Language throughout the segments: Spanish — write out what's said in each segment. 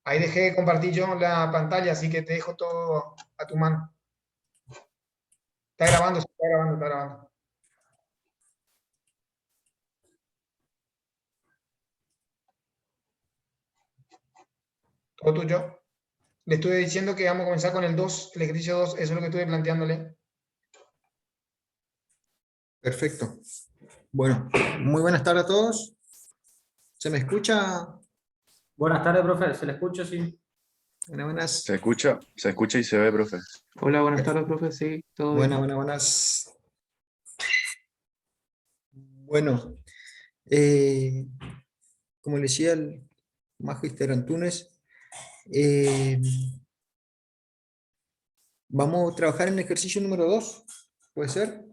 Ahí dejé de compartir yo la pantalla, así que te dejo todo a tu mano. Está grabando, sí, está grabando, está grabando. Todo tuyo. Le estuve diciendo que vamos a comenzar con el 2, el ejercicio 2, eso es lo que estuve planteándole. Perfecto. Bueno, muy buenas tardes a todos. ¿Se me escucha? Buenas tardes, profe. ¿Se le escucha? Sí. Buenas. Se escucha y se ve, profe. Hola, buenas tardes, profe. Sí, todo bien. Buenas. Bueno, eh, como le decía el Magister Antunes, eh, vamos a trabajar en el ejercicio número 2. ¿Puede ser?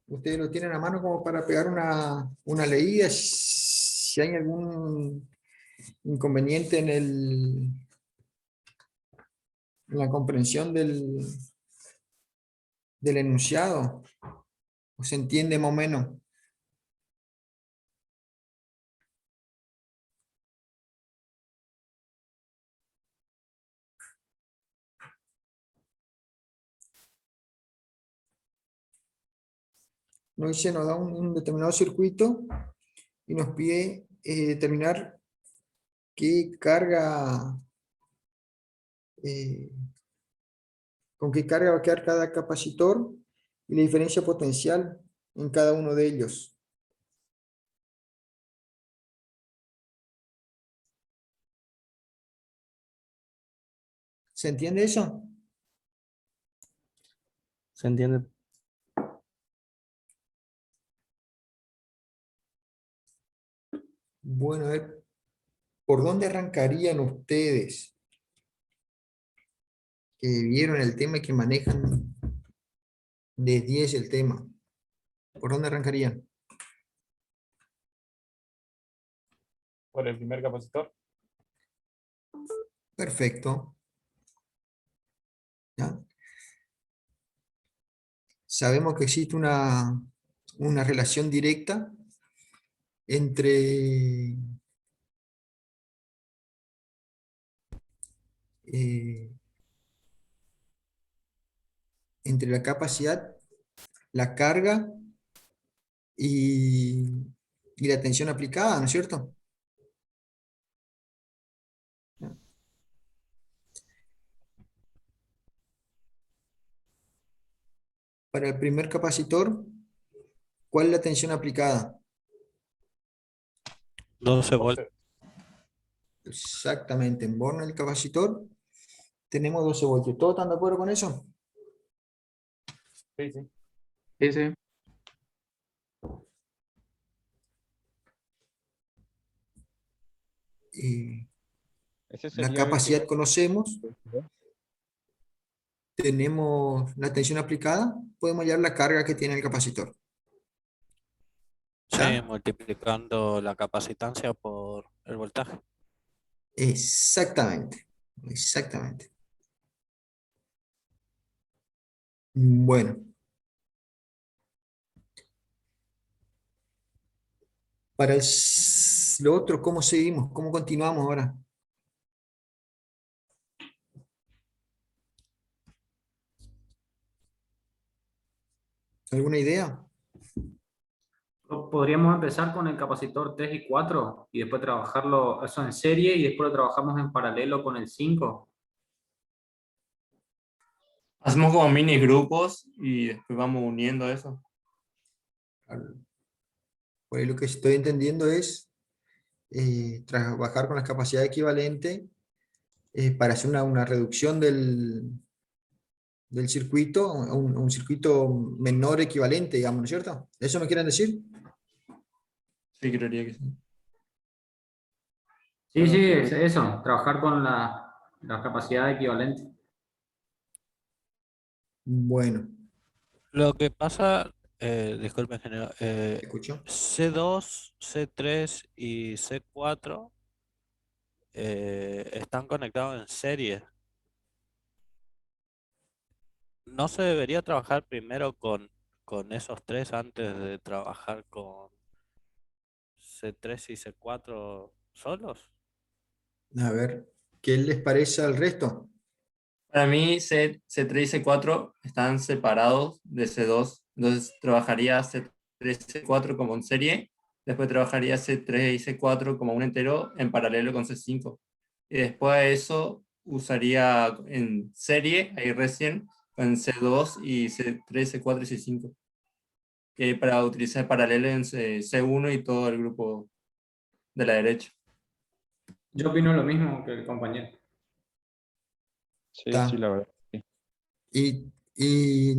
Ustedes lo tienen a mano como para pegar una leída. Si hay algún inconveniente en la comprensión del enunciado, o se entiende más o menos. Nos da un determinado circuito y nos pide determinar qué carga, eh, con qué carga va a quedar cada capacitor y la diferencia potencial en cada uno de ellos. ¿Se entiende eso? ¿Se entiende? Bueno, a ver, ¿por dónde arrancarían ustedes que vieron el tema y que manejan de 10 el tema? ¿Por dónde arrancarían? Por el primer capacitor. Perfecto. ¿Ya? Sabemos que existe una relación directa entre eh, entre la capacidad, la carga y, y la tensión aplicada, ¿no es cierto? Para el primer capacitor, ¿cuál es la tensión aplicada? 12 voltios. Exactamente, en borne del capacitor tenemos 12 voltios. ¿Todos están de acuerdo con eso? Sí, sí. Sí, sí. Ese La sería el capacidad primer. conocemos, tenemos la tensión aplicada, podemos hallar la carga que tiene el capacitor. Sí, ¿Ya? multiplicando la capacitancia por el voltaje. Exactamente, exactamente. Bueno, para lo otro, ¿cómo seguimos? ¿Cómo continuamos ahora? ¿Alguna idea? Podríamos empezar con el capacitor 3 y 4 y después trabajarlo eso en serie y después lo trabajamos en paralelo con el 5. Hacemos como mini grupos y después vamos uniendo eso. Pues lo que estoy entendiendo es trabajar con las capacidades equivalentes para hacer una reducción del circuito a un circuito menor equivalente, digamos, ¿no es cierto? ¿Eso me quieren decir? Sí, creería que sí. Sí, sí, es eso, trabajar con la capacidad equivalente. Bueno, Lo que pasa, disculpe, ingeniero, ¿escucho? C2, C3 y C4 están conectados en serie. ¿No se debería trabajar primero con esos tres antes de trabajar con C3 y C4 solos? A ver, ¿qué les parece al resto? Para mí, C3 y C4 están separados de C2. Entonces, trabajaría C3 y C4 como en serie. Después trabajaría C3 y C4 como un entero en paralelo con C5. Y después de eso, usaría en serie, ahí recién, en C2 y C3, C4 y C5. Que para utilizar paralelo en C1 y todo el grupo de la derecha. Yo opino lo mismo que el compañero. Sí, Está. sí, la verdad. Sí. Y,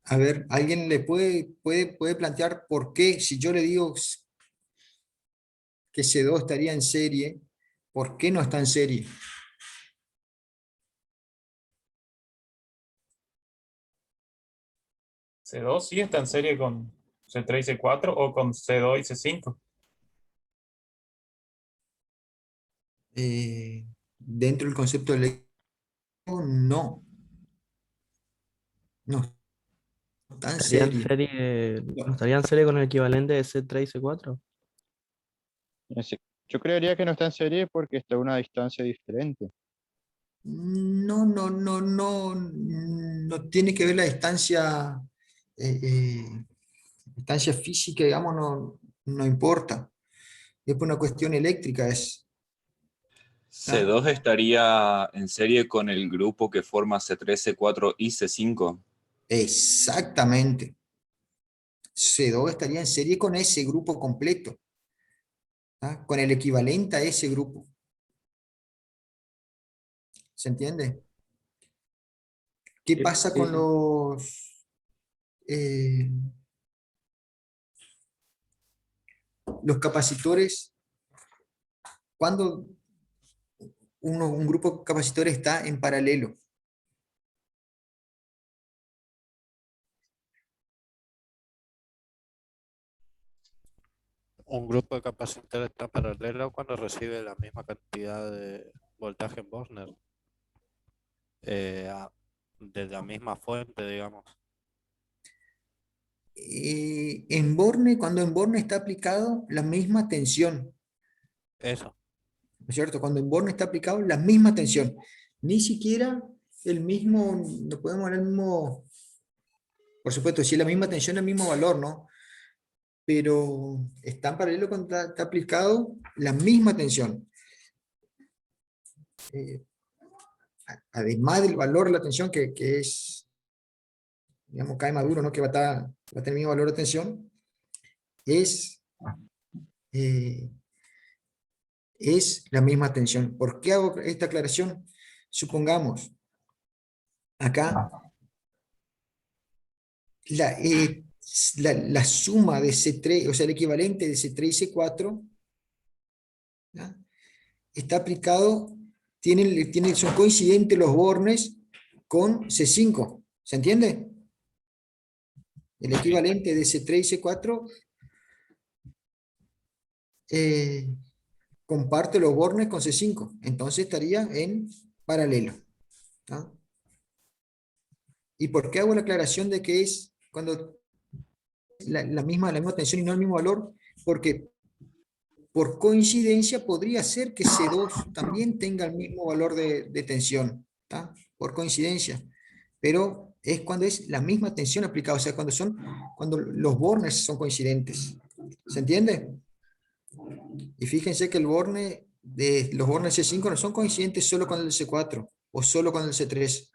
a ver, ¿alguien le puede plantear por qué, si yo le digo que C2 estaría en serie, por qué no está en serie? C2 sí está en serie con C3 y C4 o con C2 y C5. Dentro del concepto de no, no está en Estaría en serie. serie, No. ¿no estaría en serie con el equivalente de C3 y C4? Yo creería que no está en serie porque está a una distancia diferente. No tiene que ver la distancia física, digamos, no importa. Es por una cuestión eléctrica, ¿ah? C2 estaría en serie con el grupo que forma C3, C4 y C5. Exactamente. C2 estaría en serie con ese grupo completo, ¿ah? Con el equivalente a ese grupo. ¿Se entiende? ¿Qué Sí, pasa sí, con sí. los capacitores cuando un grupo de capacitores está en paralelo? Un grupo de capacitores está paralelo cuando recibe la misma cantidad de voltaje en Bosner de la misma fuente, digamos. Cuando en Borne está aplicado la misma tensión, Eso. ¿no es cierto? Cuando en Borne está aplicado la misma tensión, ni siquiera el mismo, no podemos hablar el mismo, por supuesto, si es la misma tensión, el mismo valor, ¿no? Pero está en paralelo cuando está aplicado la misma tensión. Eh, Además del valor de la tensión, que es, digamos, cae maduro, ¿no? Que va a tener el mismo valor de tensión, es, eh, es la misma tensión. ¿Por qué hago esta aclaración? Supongamos, acá, la suma de C3, o sea, el equivalente de C3 y C4, ¿ya? Está aplicado, son coincidentes los bornes con C5, ¿se entiende? El equivalente de C3 y C4 comparte los bornes con C5, entonces estaría en paralelo, ¿tá? ¿Y por qué hago la aclaración de que es cuando la misma tensión y no el mismo valor? Porque por coincidencia podría ser que C2 también tenga el mismo valor de tensión, ¿tá? Por coincidencia, pero es cuando es la misma tensión aplicada, o sea, cuando los bornes son coincidentes, ¿se entiende? Y fíjense que los bornes C5 no son coincidentes solo con el C4 o solo con el C3,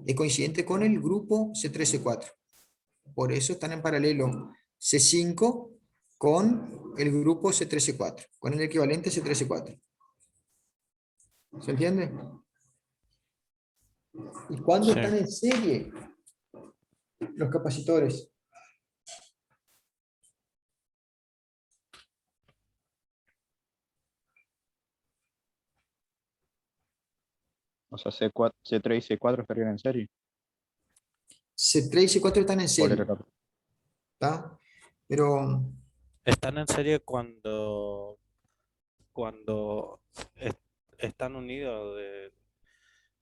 es coincidente con el grupo C3-C4. Por eso están en paralelo C5 con el grupo C3-C4, con el equivalente C3-C4. ¿Se entiende? ¿Y cuándo Sí. están en serie los capacitores? O sea, C4, C3 y C4 estarían en serie. C3 y C4 están en ¿Cuál serie, era la- ¿tá? Pero Están en serie cuando están unidos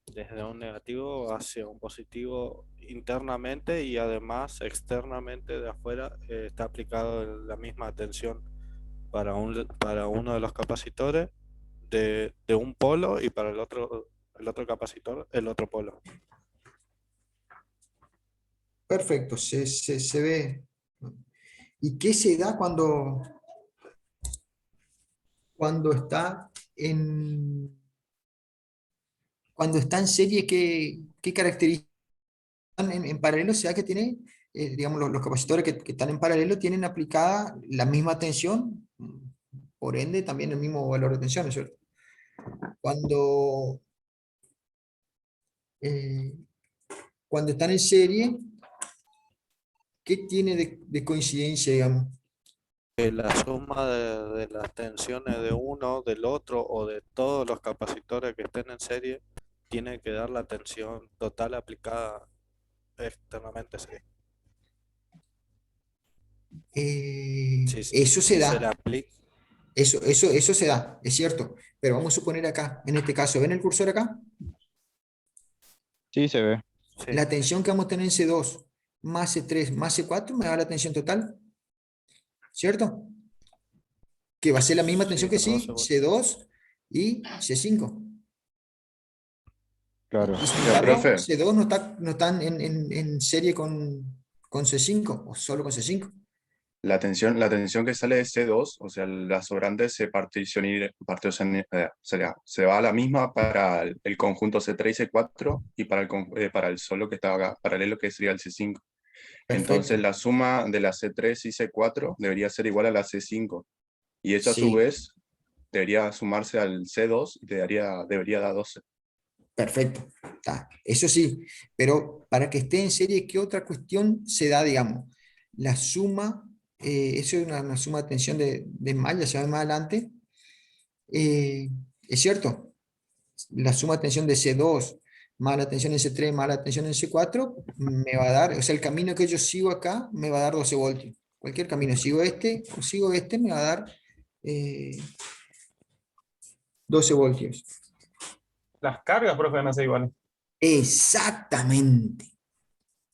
desde un negativo hacia un positivo internamente y además externamente de afuera está aplicado la misma tensión para uno de los capacitores de un polo y para el otro capacitor el otro polo. Perfecto, se ve. ¿Y qué se da cuando está cuando está en serie? ¿Qué características en paralelo se da que tiene? Digamos, los capacitores que están en paralelo tienen aplicada la misma tensión, por ende también el mismo valor de tensión, ¿no es cierto? Cuando, eh, cuando están en serie, ¿qué tiene de coincidencia, digamos? La suma de las tensiones de uno, del otro o de todos los capacitores que estén en serie tiene que dar la tensión total aplicada externamente. Sí. Eso se Si se le da, aplica, eso se da, es cierto, pero vamos a suponer acá, en este caso, ¿ven el cursor acá? Sí, se ve. sí, La tensión que vamos a tener en C2 más C3 más C4 me da la tensión total, ¿cierto? Que va a ser la misma tensión sí, que los dos sí, C2 y C5. Claro. Y sin Pero, embargo, profe, C2 no están en serie con C5 o solo con C5. la tensión que sale de C2, o sea, la sobrante se va a la misma para el conjunto C3 y C4 y para el solo que está acá, paralelo que sería el C5. Perfecto. Entonces la suma de la C3 y C4 debería ser igual a la C5. Y eso a su Sí, vez debería sumarse al C2 y debería dar 12. perfecto. Está. Eso sí, pero para que esté en serie, ¿qué otra cuestión se da, digamos? La suma, eso es una suma de tensión de malla, se va más adelante. Es cierto, la suma de tensión de C2 más la tensión en C3 más la tensión en C4 me va a dar, o sea, el camino que yo sigo acá me va a dar 12 voltios. Cualquier camino, sigo este o sigo este, me va a dar 12 voltios. Las cargas, profe, van a ser iguales. Exactamente.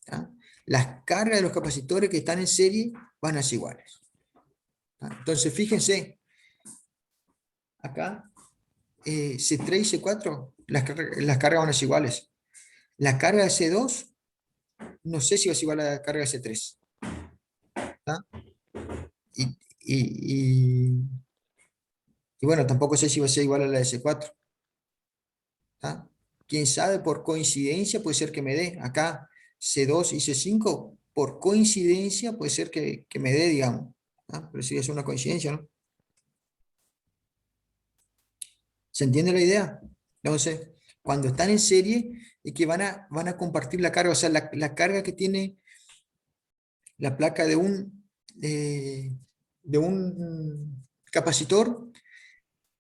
¿Tá? Las cargas de los capacitores que están en serie van a ser iguales. ¿Tá? Entonces, fíjense, acá C3 y C4, las cargas van a ser iguales. La carga de C2, no sé si va a ser igual a la carga de C3. ¿Tá? Y, y- y- y bueno, tampoco sé si va a ser igual a la de C4. ¿Tá? Quién sabe, por coincidencia puede ser que me dé. Acá C2 y C5, por coincidencia puede ser que me dé, digamos. ¿Tá? Pero sí es una coincidencia, ¿no? ¿Se entiende la idea? Entonces, cuando están en serie, es que van a compartir la carga, o sea, la carga que tiene la placa de un capacitor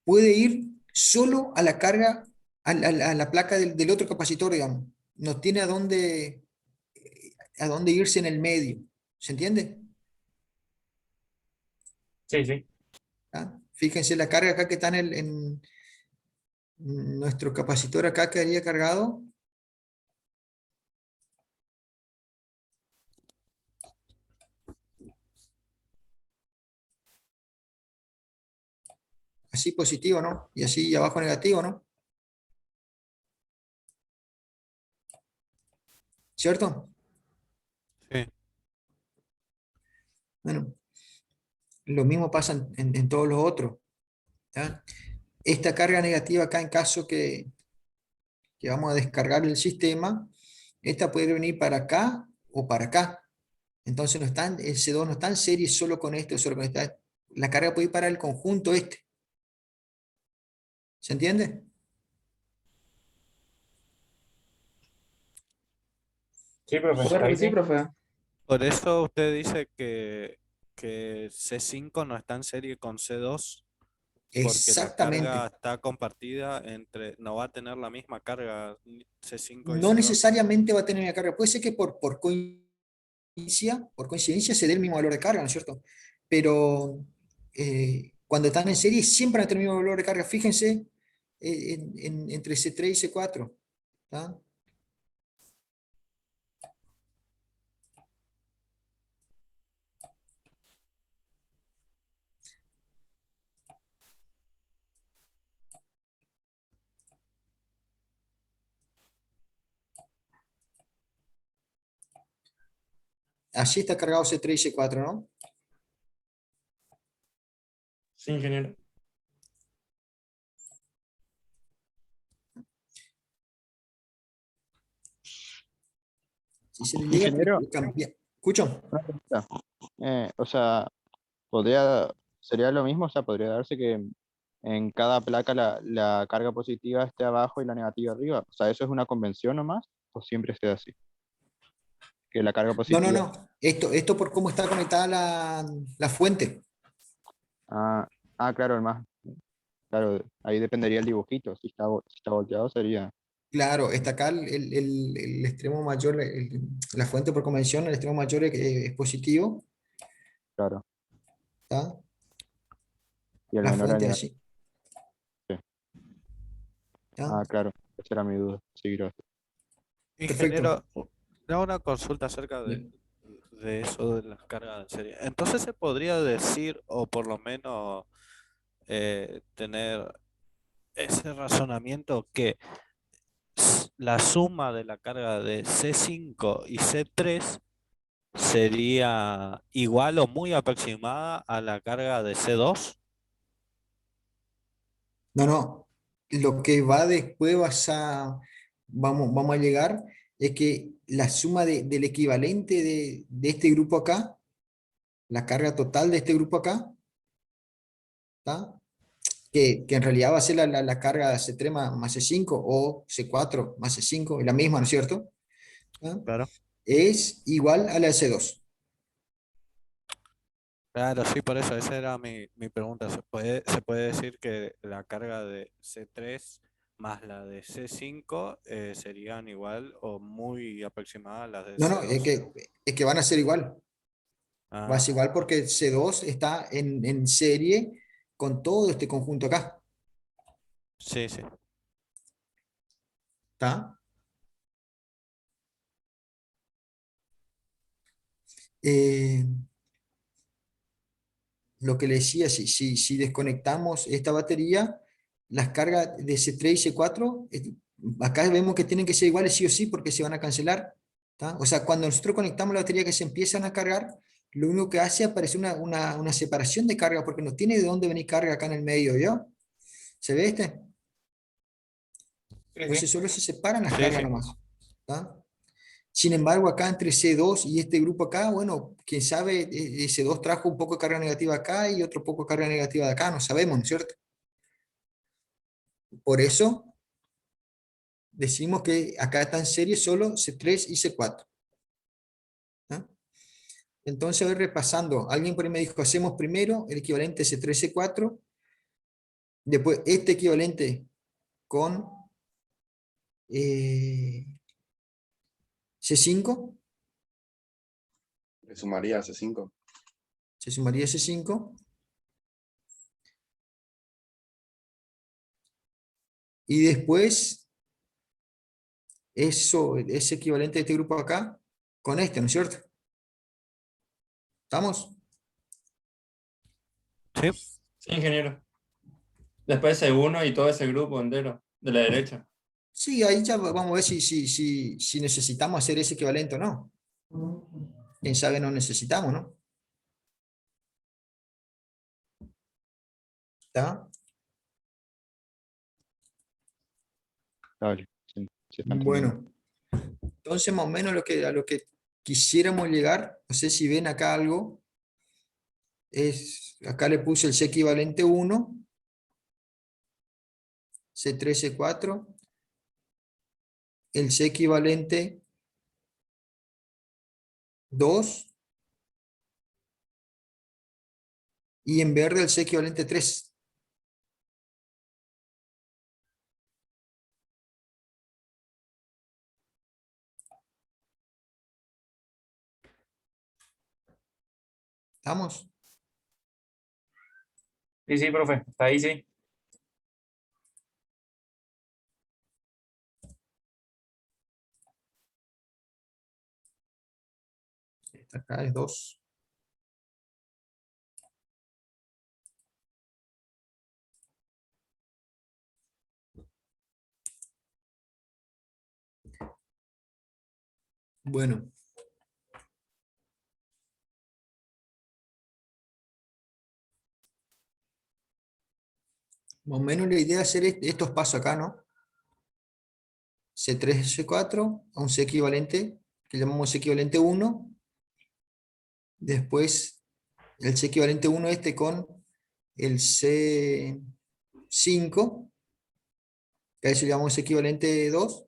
puede ir solo a la carga, a la placa del otro capacitor, digamos. No tiene a dónde irse en el medio. ¿Se entiende? Sí, sí. ¿Ah? Fíjense la carga acá que está en nuestro capacitor acá quedaría cargado. Así positivo, ¿no? Y así abajo negativo, ¿no? ¿Cierto? sí. Bueno, lo mismo pasa en todos los otros. ¿Ya? Esta carga negativa acá en caso que vamos a descargar el sistema, esta puede venir para acá o para acá. Entonces el C2 no está en serie solo con este o solo con esta. La carga puede ir para el conjunto este. ¿Se entiende? Sí, profe. ¿Puede Ahí repetir, sí. profe? Por eso usted dice que C5 no está en serie con C2 porque la carga Exactamente. está compartida no va a tener la misma carga C5 y No C2. necesariamente va a tener la carga. Puede ser que por coincidencia se dé el mismo valor de carga, ¿no es cierto? Pero cuando están en serie siempre van a tener el mismo valor de carga. Fíjense entre C3 y C4. ¿Tá? Allí está cargado C3 y C4, ¿no? Sí, ingeniero. Si se le llega Ingeniero, a cambiar. ¿Escucho? una pregunta. O sea, sería lo mismo, o sea, podría darse que en cada placa la carga positiva esté abajo y la negativa arriba. O sea, ¿eso es una convención nomás? ¿O siempre sea así? Que la carga No, no, positiva. no. Esto por cómo está conectada la fuente. Ah, claro, el más. Claro, ahí dependería el dibujito. Si está volteado sería. Claro, está acá el extremo mayor, la fuente por convención, el extremo mayor es positivo, Claro. ¿tá? Y el La menor es fuente negativo. así, ¿tá? Ah, claro. Esa era mi duda. Sí, gracias. Perfecto. Ingeniero, le hago una consulta acerca de eso de las cargas en serie. Entonces se podría decir, o por lo menos tener ese razonamiento que la suma de la carga de C5 y C3 sería igual o muy aproximada a la carga de C2. No, no. Lo que va después vamos a llegar es que la suma del equivalente de este grupo acá, la carga total de este grupo acá, ¿tá? Que en realidad va a ser la carga de C3 más C5 o C4 más C5, es la misma, ¿no es cierto? ¿Ah? Claro. Es igual a la de C2. Claro, sí, por eso, esa era mi pregunta. Se puede decir que la carga de C3 más la de C5 serían igual o muy aproximadas a las de No, no, C2? es que van a ser igual. Va a Ah, ser igual porque C2 está en serie con todo este conjunto acá. sí, sí. ¿Está? Eh, lo que le decía, si desconectamos esta batería, las cargas de C3 y C4, acá vemos que tienen que ser iguales sí o sí porque se van a cancelar. ¿Tá? O sea, cuando nosotros conectamos la batería que se empiezan a cargar, lo único que hace es aparecer una separación de carga porque no tiene de dónde venir carga acá en el medio, ¿ya? ¿Se ve este? Sí, Entonces sí. solo se separan las Sí, cargas sí. nomás. ¿Tá? Sin embargo, acá entre C2 y este grupo acá, bueno, quién sabe, C2 trajo un poco de carga negativa acá y otro poco de carga negativa de acá, no sabemos, ¿no es cierto? Por eso decimos que acá está en serie solo C3 y C4. ¿Ah? Entonces, voy repasando. Alguien por ahí me dijo, hacemos primero el equivalente C3, C4, después este equivalente con C5, Le sumaría C5. se sumaría C5, y después eso es equivalente de este grupo acá con este, ¿no es cierto? ¿Estamos? Sí. Sí, ingeniero. Después C1 y todo ese grupo entero de la derecha. Sí, ahí ya vamos a ver si necesitamos hacer ese equivalente o no. Quién sabe, no necesitamos, ¿no? ¿Está? Dale, se está entendiendo. Bueno, entonces más o menos a lo que quisiéramos llegar, no sé si ven acá algo, acá le puse el C equivalente 1, C3, C4, el C equivalente 2 y en verde el C equivalente 3. ¿Estamos? Sí, sí, profe. Está ahí, sí. Esta acá es 2. Bueno, Más o menos la idea es hacer estos pasos acá, ¿no? C3, C4, a un C equivalente, que llamamos C equivalente 1. Después el C equivalente 1 este con el C5, que a eso llamamos C equivalente 2.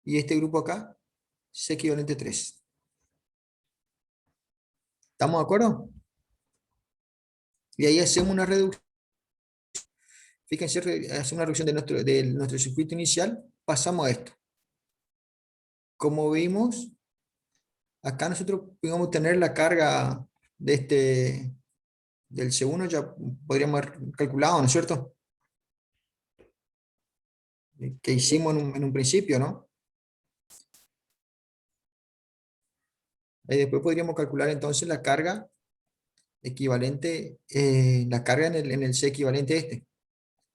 Y este grupo acá, C equivalente 3. ¿Estamos de acuerdo? Y ahí hacemos una reducción. Fíjense, hacemos una reducción de nuestro circuito inicial, pasamos a esto. Como vimos, acá nosotros podemos tener la carga del C1, ya podríamos haber calculado, ¿no es cierto? Que hicimos en un principio, ¿no? Ahí después podríamos calcular entonces la carga equivalente, la carga en el C equivalente este.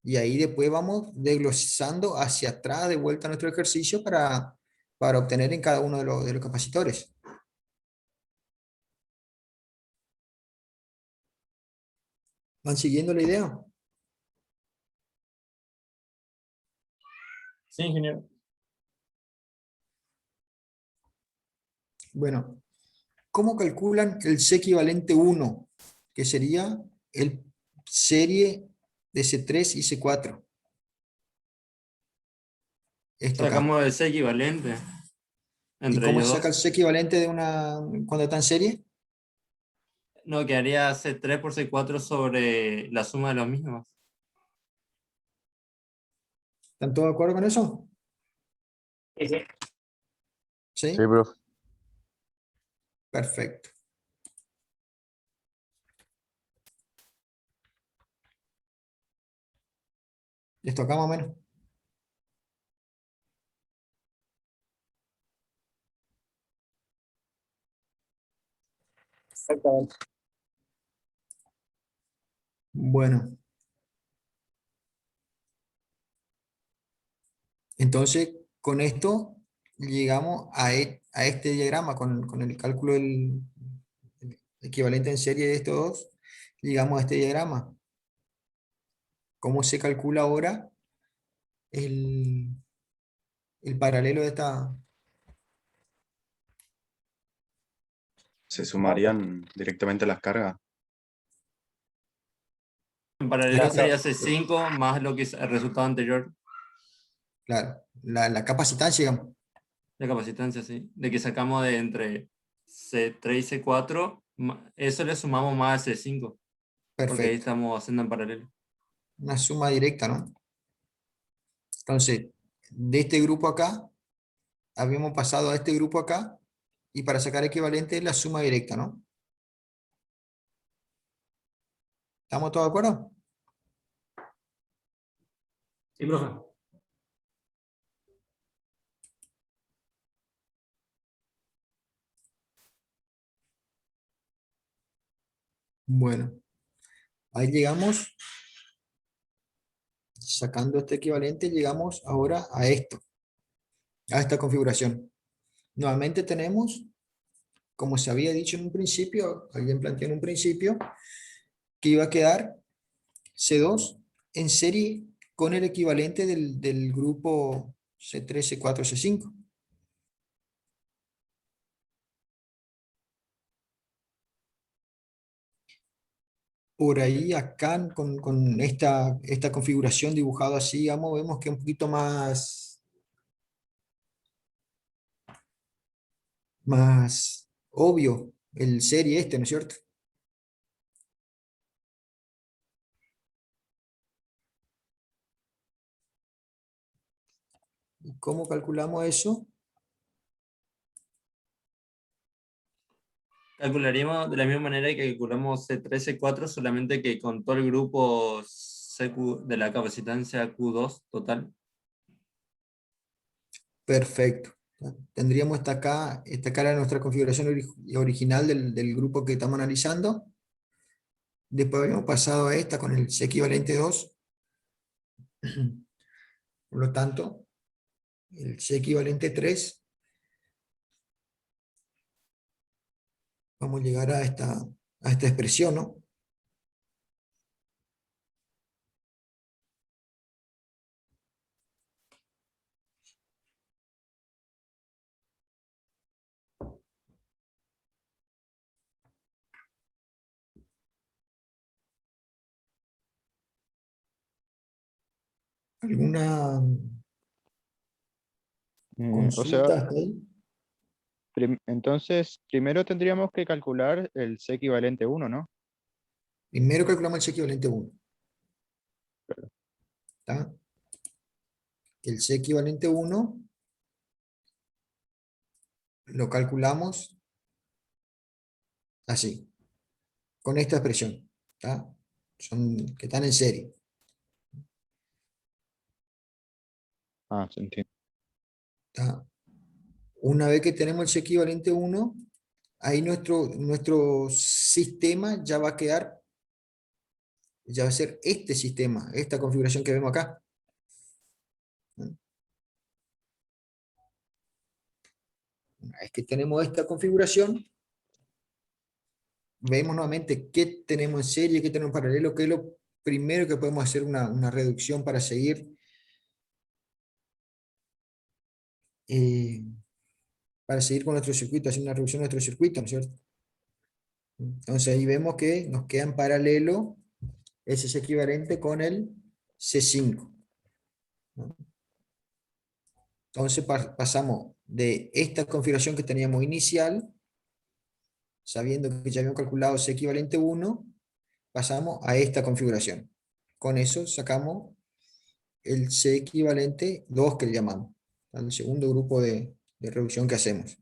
Y ahí después vamos desglosando hacia atrás de vuelta a nuestro ejercicio para obtener en cada uno de los capacitores. ¿Van siguiendo la idea? Sí, ingeniero. Bueno, ¿cómo calculan el C equivalente 1? Que sería el serie de C3 y C4. Esto acá. Sacamos el C equivalente ¿Y entre cómo ellos se saca el dos. C equivalente cuando está en serie? No, quedaría C3 por C4 sobre la suma de los mismos. ¿Están todos de acuerdo con eso? Sí, sí. ¿Sí? Sí, profe. Perfecto. Esto acá más o menos. Exactamente. Bueno. Entonces, con esto llegamos a este diagrama, con el cálculo del el equivalente en serie de estos dos, llegamos a este diagrama. ¿Cómo se calcula ahora el paralelo de esta? Se sumarían directamente las cargas. En paralelo Claro, sería C5 más lo que es el resultado anterior claro, la capacitancia, digamos. de capacitancia, sí. De que sacamos de entre C3 y C4, eso le sumamos más al C5. Porque ahí Perfecto. estamos haciendo en paralelo. Una suma directa, ¿no? Entonces, de este grupo acá, habíamos pasado a este grupo acá, y para sacar equivalente la suma directa, ¿no? ¿Estamos todos de acuerdo? Sí, profe. Bueno, ahí llegamos, sacando este equivalente, llegamos ahora a esto, a esta configuración. Nuevamente tenemos, como se había dicho en un principio, alguien planteó en un principio, que iba a quedar C2 en serie con el equivalente del grupo C3, C4, C5. Por ahí acá con esta configuración dibujada así, digamos, vemos que es un poquito más obvio el serie este, ¿no es cierto? ¿Y cómo calculamos eso? Calcularíamos de la misma manera que calculamos C3, C4, solamente que con todo el grupo CQ de la capacitancia Q2 total. Perfecto. Tendríamos esta cara de nuestra configuración original del grupo que estamos analizando. Después habíamos pasado a esta con el C equivalente 2. Por lo tanto, el C equivalente 3, vamos a llegar a esta expresión, ¿no? ¿Alguna O sea, consulta hasta ahí? entonces, primero tendríamos que calcular el C equivalente 1, ¿no? Primero calculamos el C equivalente 1. ¿Está? El C equivalente 1 lo calculamos así, con esta expresión. ¿Está? Son que están en serie. Ah, se entiende. ¿Está? Una vez que tenemos el C equivalente 1, ahí nuestro sistema ya va a quedar, ya va a ser este sistema, esta configuración que vemos acá. Una vez que tenemos esta configuración, vemos nuevamente qué tenemos en serie, qué tenemos en paralelo, qué es lo primero que podemos hacer una reducción para seguir con nuestro circuito, hacer una reducción de nuestro circuito, ¿no es cierto? Entonces ahí vemos que nos queda en paralelo, ese es equivalente con el C5. ¿no? Entonces pasamos de esta configuración que teníamos inicial, sabiendo que ya habíamos calculado C equivalente 1, pasamos a esta configuración. Con eso sacamos el C equivalente 2 que le llamamos, el segundo grupo de reducción que hacemos.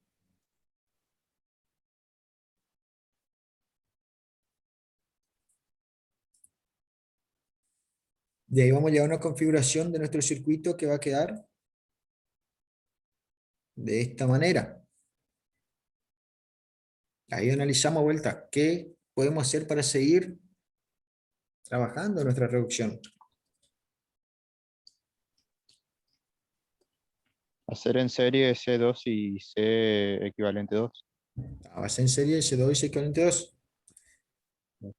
De ahí vamos a llevar una configuración de nuestro circuito que va a quedar de esta manera. Ahí analizamos vuelta qué podemos hacer para seguir trabajando en nuestra reducción. Hacer en serie C2 y C equivalente 2. A base en serie C2 y C equivalente 2.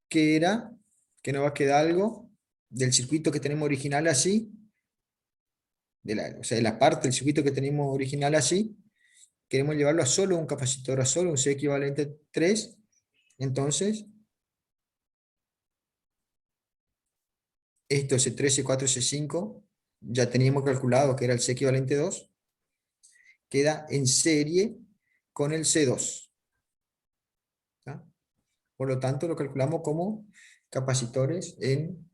¿Qué era? Que nos va a quedar algo del circuito que tenemos original así, o sea, de la parte del circuito que tenemos original así, queremos llevarlo a solo un capacitor, a solo un C equivalente 3, entonces, esto C3, C4, C5, ya teníamos calculado que era el C equivalente 2, queda en serie con el C2. ¿tá? Por lo tanto, lo calculamos como capacitores en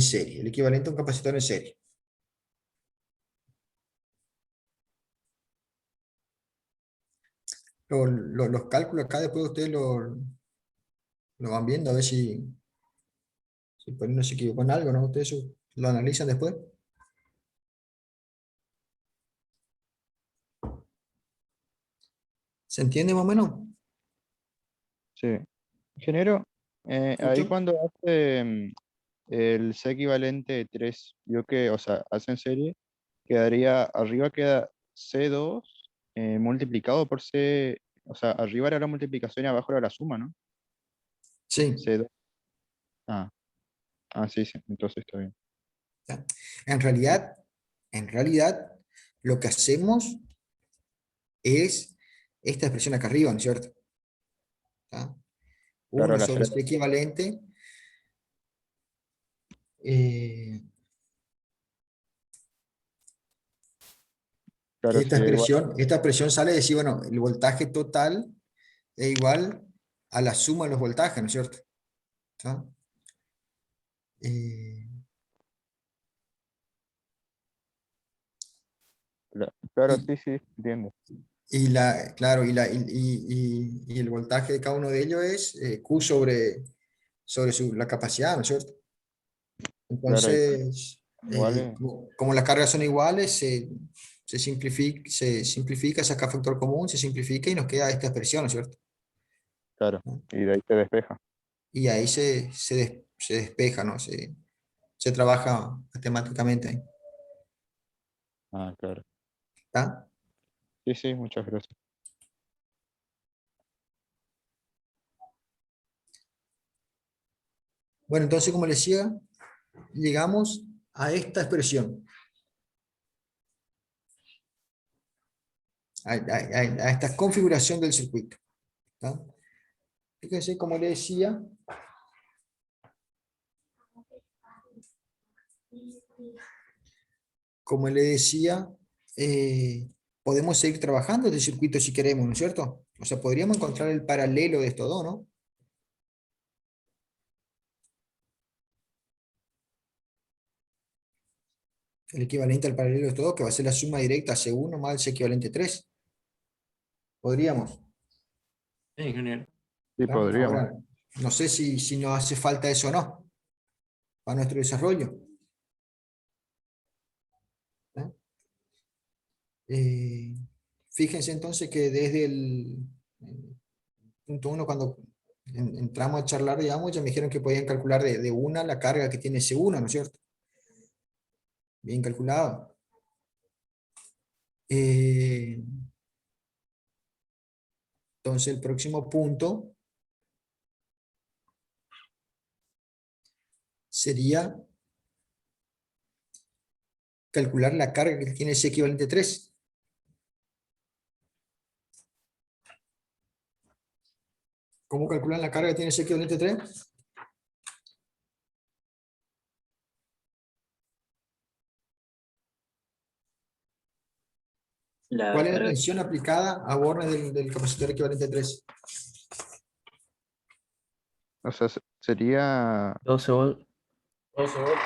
serie, el equivalente a un capacitor en serie. Los cálculos acá después ustedes lo van viendo a ver si por ahí no se equivocó en algo, ¿no? Ustedes lo analizan después. ¿Se entiende más o menos? Sí. Ingeniero, ahí ¿Mucho? cuando hace el C equivalente 3, yo que, o sea, hace en serie, quedaría, arriba queda C2 multiplicado por C, o sea, arriba era la multiplicación y abajo era la suma, ¿no? Sí. C2. Ah, sí, entonces está bien. ¿tá? En realidad, lo que hacemos es esta expresión acá arriba, ¿no es cierto? ¿tá? Claro, 1 la sobre C. C equivalente. Claro, sería igual. Esta expresión sale de decir, bueno, el voltaje total es igual a la suma de los voltajes, ¿no es cierto? ¿tá? Claro, Y, sí, entiendo. claro, y el voltaje de cada uno de ellos es Q sobre la capacidad, ¿no es cierto? Claro, Entonces, igual, como las cargas son iguales, se simplifica, saca factor común, se simplifica y nos queda esta expresión, ¿no es cierto? claro, y de ahí se despeja. Y ahí se despeja, ¿no? Se trabaja matemáticamente ahí. Ah, claro. ¿Está? Sí, muchas gracias. Bueno, entonces, como les decía, llegamos a esta expresión. A esta configuración del circuito. ¿tá? Fíjense, como les decía, Como le decía, podemos seguir trabajando este circuito si queremos, ¿no es cierto? O sea, podríamos encontrar el paralelo de estos dos, ¿no? El equivalente al paralelo de estos dos, que va a ser la suma directa C1 más C equivalente 3. Podríamos. Sí, ingeniero. Sí, ¿tá? podríamos. Ahora, no sé si nos hace falta eso o no, para nuestro desarrollo. ¿tá? Fíjense entonces que desde el punto 1, cuando entramos a charlar, digamos, ya me dijeron que podían calcular de una la carga que tiene C1, ¿no es cierto? Bien calculado. Entonces el próximo punto sería calcular la carga que tiene C equivalente 3. ¿Cómo calculan la carga que tiene C equivalente 3? ¿Cuál es la tensión aplicada a bornes del capacitor equivalente 3? O sea, sería 12 volts. 12 volts.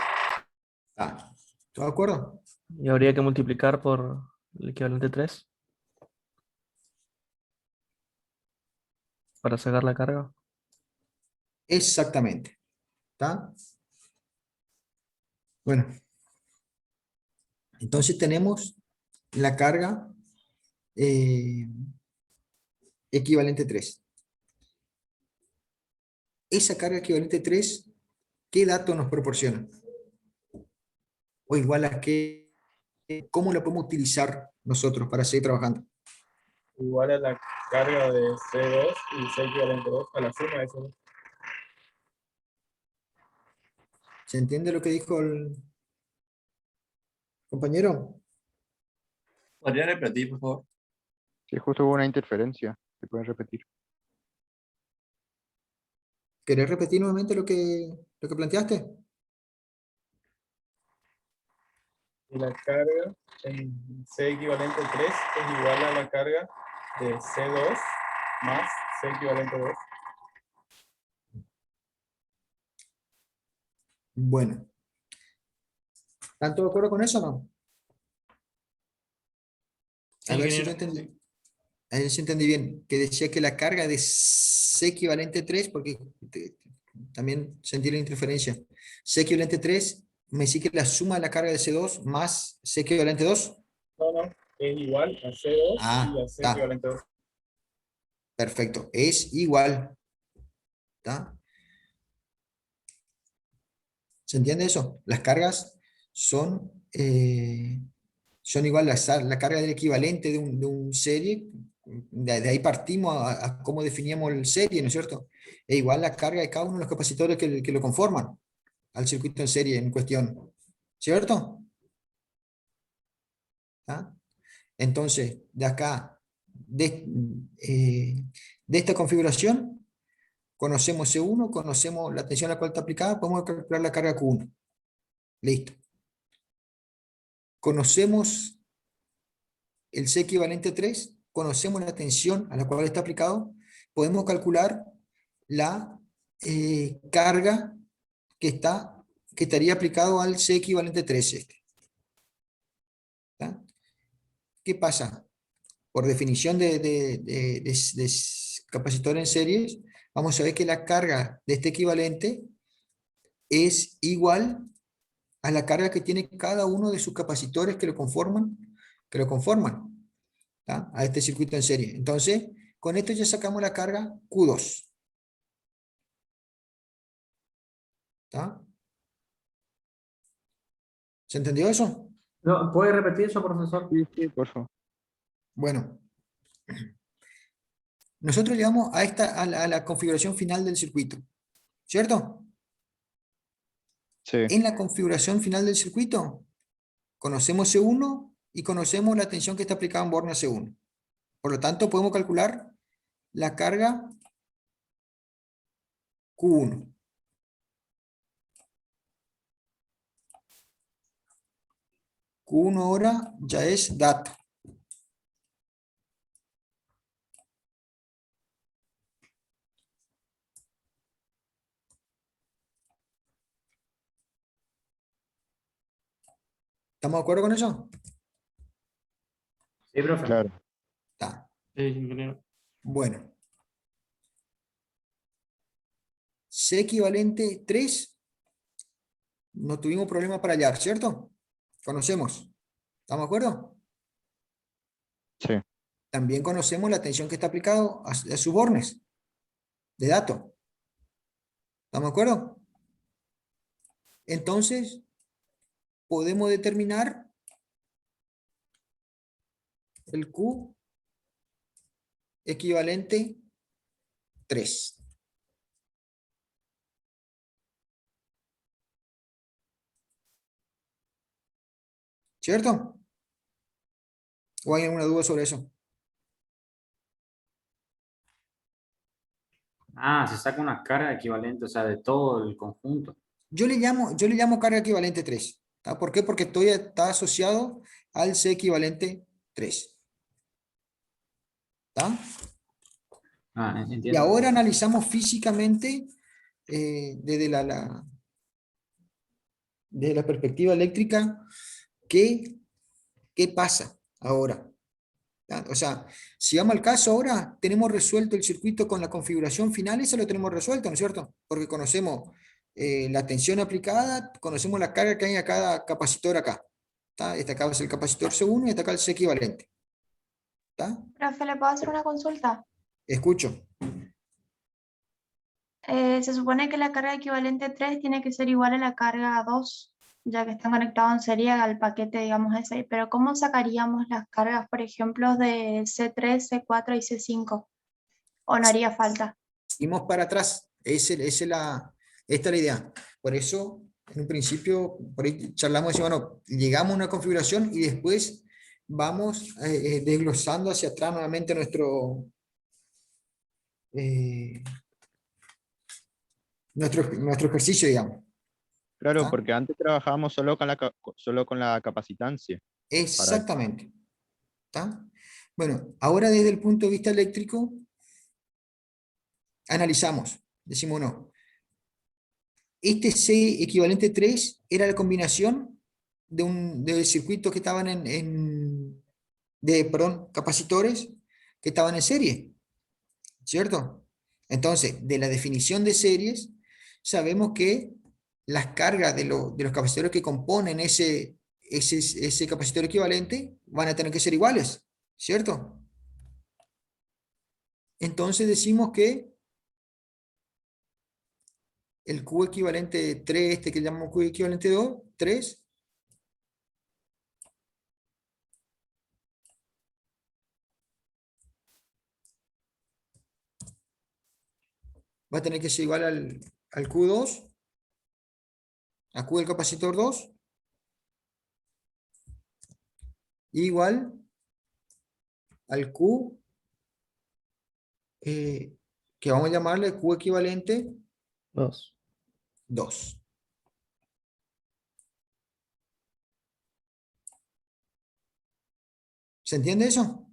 Ah, ¿todo de acuerdo? Y habría que multiplicar por el equivalente 3 para sacar la carga. Exactamente. ¿Está? Bueno. Entonces tenemos la carga equivalente 3. Esa carga equivalente 3, ¿qué dato nos proporciona? O igual a qué, ¿cómo la podemos utilizar nosotros para seguir trabajando? Igual a la carga de C2 y C equivalente 2 a la suma de esos dos. ¿Se entiende lo que dijo el compañero? ¿Podría repetir, por favor? Sí, justo hubo una interferencia. ¿Se puede repetir? ¿Querés repetir nuevamente lo que planteaste? Y la carga en C equivalente 3 es igual a la carga de C2 más C equivalente 2. Bueno. ¿Están todos de acuerdo con eso o no? A ver si yo entendí. A ver si entendí bien. Que decía que la carga de C equivalente 3, porque también sentí la interferencia. C equivalente 3, me dice que la suma de la carga de C2 más C equivalente 2. No, es igual a C2 y a C Está. equivalente 2. Perfecto. Es igual. ¿Está? ¿Se entiende eso? Las cargas son igual la carga del equivalente de un serie. De ahí partimos a cómo definíamos el serie, ¿no es cierto? Es igual la carga de cada uno de los capacitores que lo conforman al circuito en serie en cuestión. ¿Cierto? ¿Ah? Entonces, de acá, de esta configuración, conocemos C1, conocemos la tensión a la cual está aplicada, podemos calcular la carga Q1. Listo. Conocemos el C equivalente 3, conocemos la tensión a la cual está aplicado, podemos calcular la carga que estaría aplicado al C equivalente 3. ¿Tá? ¿Qué pasa? Por definición de capacitor en series, vamos a ver que la carga de este equivalente es igual a la carga que tiene cada uno de sus capacitores que lo conforman, ¿tá? A este circuito en serie. Entonces, con esto ya sacamos la carga Q2. ¿Tá? ¿Se entendió eso? No, ¿puede repetir eso, profesor? Sí, por favor. Bueno, nosotros llegamos a la configuración final del circuito, ¿cierto? Sí. En la configuración final del circuito, conocemos C1 y conocemos la tensión que está aplicada en borne C1. Por lo tanto, podemos calcular la carga Q1. Q1 ahora ya es dato. ¿Estamos de acuerdo con eso? Sí, profe. Claro. Está. Sí, ingeniero. Bueno. C equivalente 3. No tuvimos problema para hallar, ¿cierto? Conocemos. ¿Estamos de acuerdo? Sí. También conocemos la tensión que está aplicado a sus bornes de dato. ¿Estamos de acuerdo? Entonces, podemos determinar el Q equivalente 3. ¿Cierto? ¿O hay alguna duda sobre eso? Ah, se saca una carga equivalente, o sea, de todo el conjunto. Yo le llamo carga equivalente 3. ¿Tá? ¿Por qué? Porque está asociado al C equivalente 3. ¿Tá? Ah, Y entiendo. ahora analizamos físicamente desde desde la perspectiva eléctrica qué pasa ahora. ¿Tá? O sea, si vamos al caso ahora, tenemos resuelto el circuito con la configuración final, eso lo tenemos resuelto, ¿no es cierto? Porque conocemos la tensión aplicada, conocemos la carga que hay a cada capacitor acá. ¿Tá? Este acá es el capacitor C1 y este acá el C equivalente. ¿Tá? Profe, ¿le puedo hacer una consulta? Escucho. Se supone que la carga equivalente 3 tiene que ser igual a la carga 2, ya que están conectados en serie al paquete, digamos, ese. Pero ¿cómo sacaríamos las cargas, por ejemplo, de C3, C4 y C5? ¿O no haría falta? Seguimos para atrás. Esta es la idea. Por eso, en un principio, por ahí charlamos y decimos, bueno, llegamos a una configuración y después vamos desglosando hacia atrás nuevamente eh, nuestro ejercicio, digamos. Claro, ¿Tá? porque antes trabajábamos solo con solo con la capacitancia. Exactamente. ¿Tá? Bueno, ahora desde el punto de vista eléctrico, analizamos. Decimos, no, este C equivalente 3 era la combinación de circuitos que estaban perdón, capacitores que estaban en serie, ¿cierto? Entonces, de la definición de series, sabemos que las cargas de los capacitores que componen ese capacitor equivalente van a tener que ser iguales, ¿cierto? Entonces decimos que el Q equivalente 3, este que llamamos Q equivalente 2, 3, va a tener que ser igual al Q2, a Q del capacitor 2, igual al Q, que vamos a llamarle Q equivalente 2. 2. ¿Se entiende eso?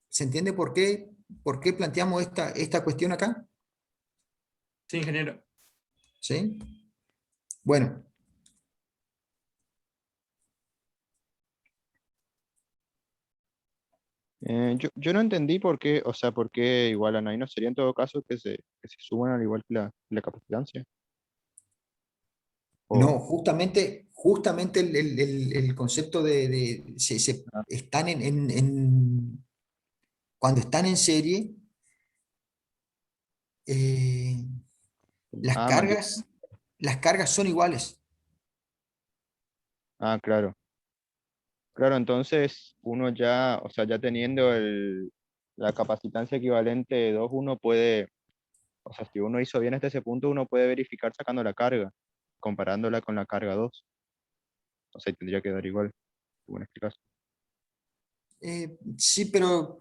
¿Se entiende por qué planteamos esta cuestión acá? Sí, ingeniero. ¿Sí? Bueno. Yo no entendí por qué, o sea, por qué igualan ahí. ¿No sería en todo caso que se suban al igual que la capacitancia? No, O, justamente el concepto están cuando están en serie, eh, las mantiene. cargas, las cargas son iguales. Ah, claro. Claro, entonces uno ya, o sea, ya teniendo la capacitancia equivalente de 2 uno puede, o sea, si uno hizo bien hasta ese punto, uno puede verificar sacando la carga, comparándola con la carga 2. O sea, tendría que dar igual, según explicaste. Sí, pero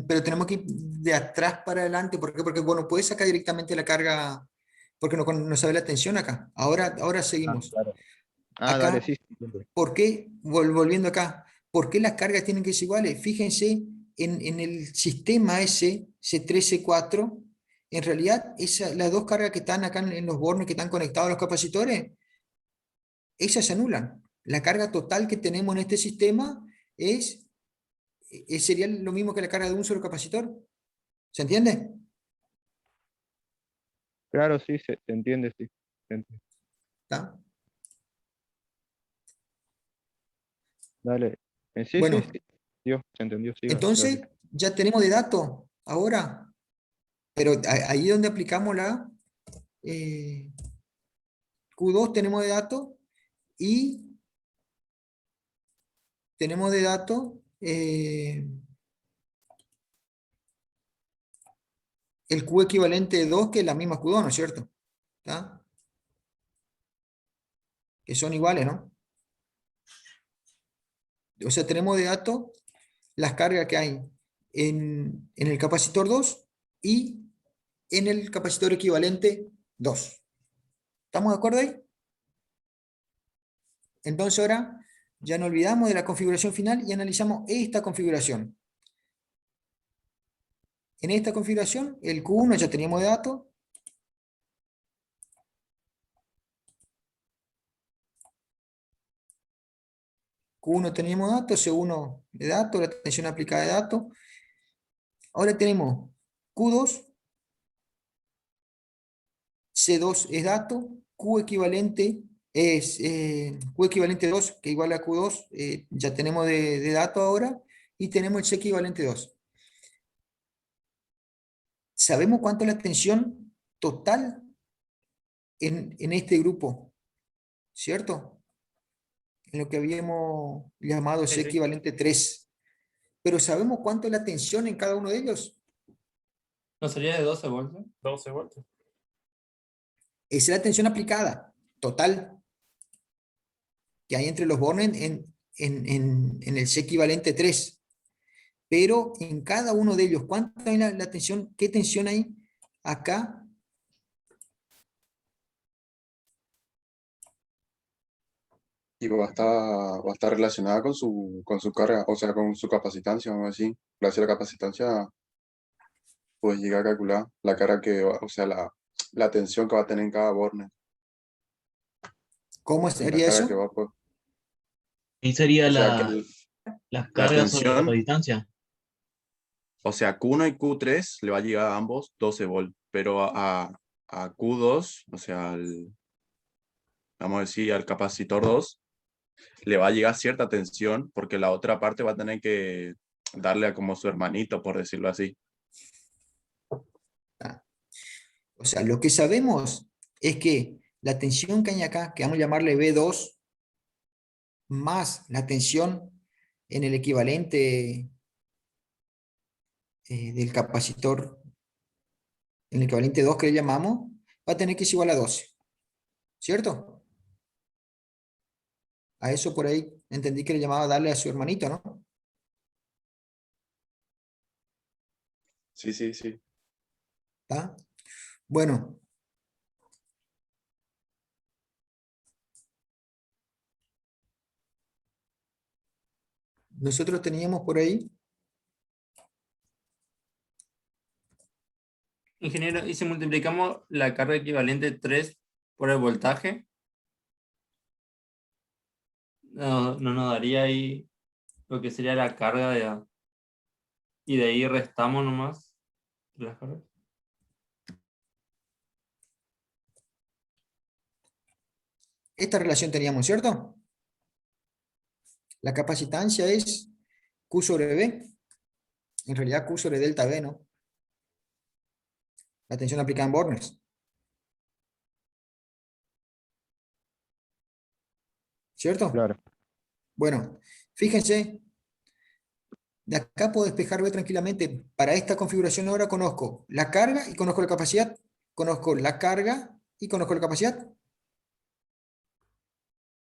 tenemos que ir de atrás para adelante. ¿Por qué? Porque, bueno, puedes sacar directamente la carga, porque no sabe la tensión acá. Ahora seguimos. Claro. Ah, dale, Acá, sí, sí, entiendo. ¿por qué? Volviendo acá, ¿por qué las cargas tienen que ser iguales? Fíjense en el sistema ese, C3, C4, en realidad las dos cargas que están acá en los bornes que están conectados a los capacitores, esas se anulan. La carga total que tenemos en este sistema sería lo mismo que la carga de un solo capacitor. ¿Se entiende? Claro, sí, se entiende, sí. Se entiende. ¿Está? Dale. Sí, Bueno, sí, sí. Dios, se entendió, sí, entonces gracias. ya tenemos de datos ahora, pero ahí es donde aplicamos la Q2 tenemos de datos y tenemos de datos el Q equivalente de 2, que es la misma Q2, ¿no es cierto? ¿Está? Que son iguales, ¿no? O sea, tenemos de datos las cargas que hay en el capacitor 2 y en el capacitor equivalente 2. ¿Estamos de acuerdo ahí? Entonces ahora ya no olvidamos de la configuración final y analizamos esta configuración. En esta configuración, el Q1 ya teníamos de datos. Q1 teníamos datos, C1 de datos, la tensión aplicada de datos. Ahora tenemos Q2, C2 es dato, Q equivalente es Q equivalente 2, que igual a Q2, ya tenemos de dato ahora, y tenemos el C equivalente 2. ¿Sabemos cuánto es la tensión total en este grupo? ¿Cierto? En lo que habíamos llamado C sí. equivalente 3. Pero ¿sabemos cuánto es la tensión en cada uno de ellos? ¿No sería de 12 voltios? 12 voltios. Esa es la tensión aplicada, total, que hay entre los bornes en el C equivalente 3. Pero en cada uno de ellos, ¿cuánta hay la tensión? ¿Qué tensión hay acá? Y va a estar relacionada con su carga, o sea, con su capacitancia, vamos a decir. Gracias a la capacitancia, pues llega a calcular la carga o sea, la tensión que va a tener en cada borne. ¿Cómo Y la sería carga eso? que va a poder. ¿Qué sería O sea, las la cargas sobre la tensión, capacitancia? o sea, Q1 y Q3 le va a llegar a ambos 12 volts, pero a Q2, o sea, vamos a decir, al capacitor 2, le va a llegar cierta tensión porque la otra parte va a tener que darle a como su hermanito, por decirlo así. O sea, lo que sabemos es que la tensión que hay acá, que vamos a llamarle B2, más la tensión en el equivalente del capacitor, en el equivalente 2 que le llamamos, va a tener que ser igual a 12. ¿Cierto? A eso por ahí entendí que le llamaba darle a su hermanito, ¿no? Sí, sí, sí. ¿Está? Bueno. Nosotros teníamos por ahí. Ingeniero, ¿y si multiplicamos la carga equivalente 3 por el voltaje? No nos daría ahí lo que sería la carga y de ahí restamos nomás las cargas. Esta relación teníamos, ¿cierto? La capacitancia es Q sobre B. En realidad Q sobre delta B, ¿no? La tensión aplicada en bornes. ¿Cierto? Claro. Bueno, fíjense. De acá puedo despejar B tranquilamente. Para esta configuración ahora conozco la carga y conozco la capacidad. Conozco la carga y conozco la capacidad.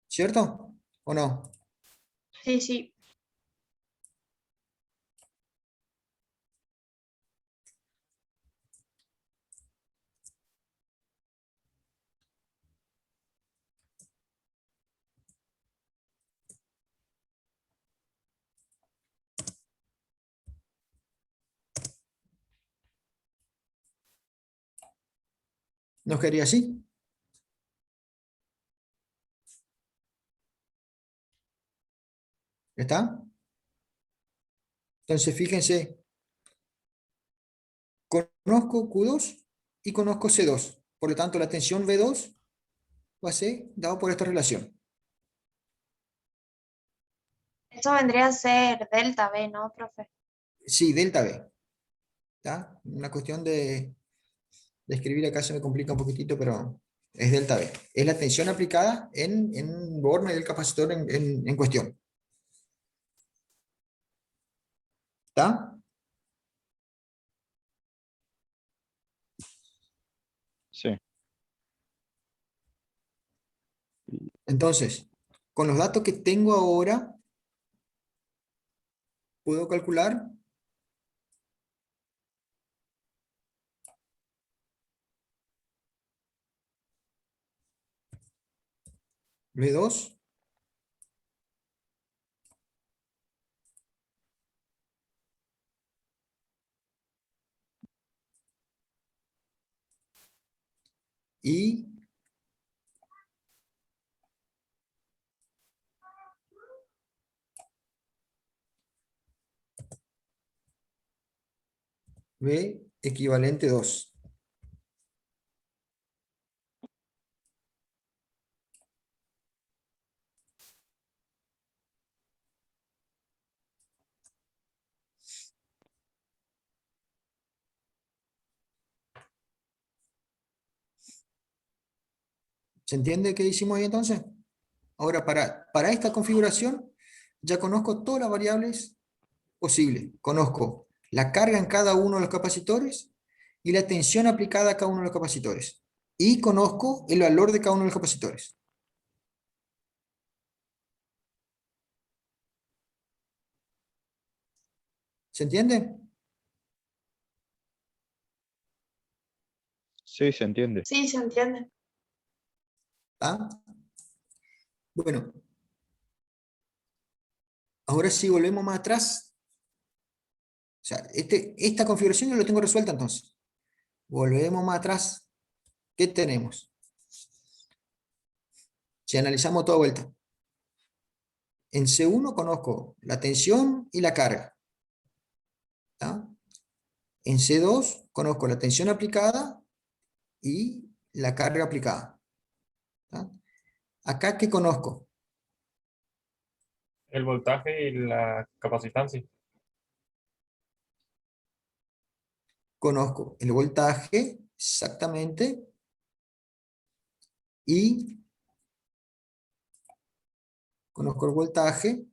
¿Cierto? ¿O no? Sí, sí. Nos quedaría así. ¿Está? Entonces, fíjense, conozco Q2 y conozco C2. Por lo tanto, la tensión V2 va a ser dado por esta relación. Eso vendría a ser delta V, ¿no, profe? Sí, delta V. ¿Está? Una cuestión de escribir acá se me complica un poquitito, pero es delta V. Es la tensión aplicada en borne del capacitor en cuestión. ¿Está? Sí. Entonces, con los datos que tengo ahora, puedo calcular V2 y V equivalente 2. ¿Se entiende qué hicimos ahí entonces? Ahora, para esta configuración, ya conozco todas las variables posibles. Conozco la carga en cada uno de los capacitores y la tensión aplicada a cada uno de los capacitores. Y conozco el valor de cada uno de los capacitores. ¿Se entiende? Sí, se entiende. Sí, se entiende. ¿Ah? Bueno, ahora sí volvemos más atrás. O sea, esta configuración yo lo tengo resuelta entonces. Volvemos más atrás. ¿Qué tenemos? Si analizamos toda vuelta. En C1 conozco la tensión y la carga. ¿Tá? En C2 conozco la tensión aplicada y la carga aplicada. ¿Tá? Acá, ¿qué conozco? El voltaje y la capacitancia. Conozco el voltaje, exactamente, y conozco el voltaje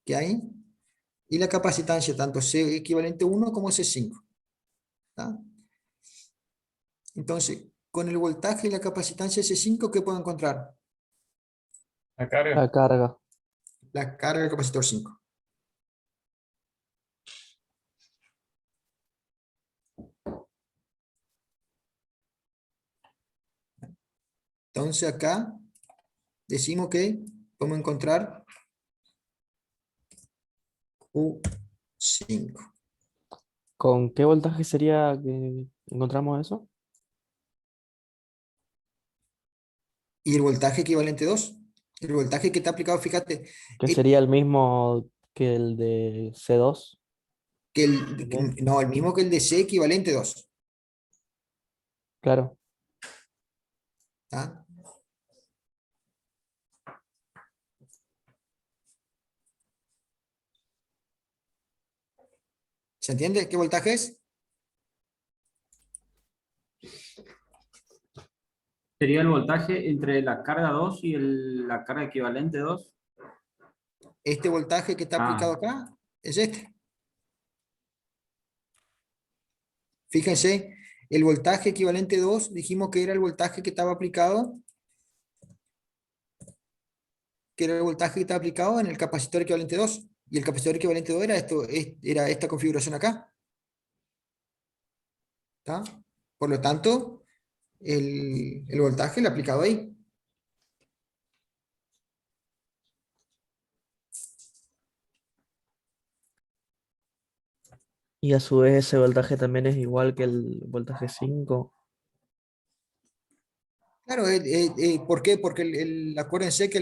que hay y la capacitancia, tanto C equivalente 1 como C5. ¿Tá? Entonces, con el voltaje y la capacitancia C5, ¿qué puedo encontrar? La carga. La carga. La carga del capacitor 5. Entonces acá decimos que podemos encontrar Q5. ¿Con qué voltaje sería que encontramos eso? Y el voltaje equivalente 2. El voltaje que está aplicado, fíjate, Que sería el mismo que el de C2. no, el mismo que el de C equivalente 2. Claro. ¿Tá? ¿Se entiende qué voltaje es? Sería el voltaje entre la carga 2 y la carga equivalente 2. Este voltaje que está aplicado acá es este. Fíjense, el voltaje equivalente 2, dijimos que era el voltaje que estaba aplicado, en el capacitor equivalente 2. Y el capacitor equivalente 2 era, era esta configuración acá. ¿Tá? Por lo tanto, el voltaje lo aplicado ahí. Y a su vez ese voltaje también es igual que el voltaje 5. Claro, ¿por qué? Porque acuérdense que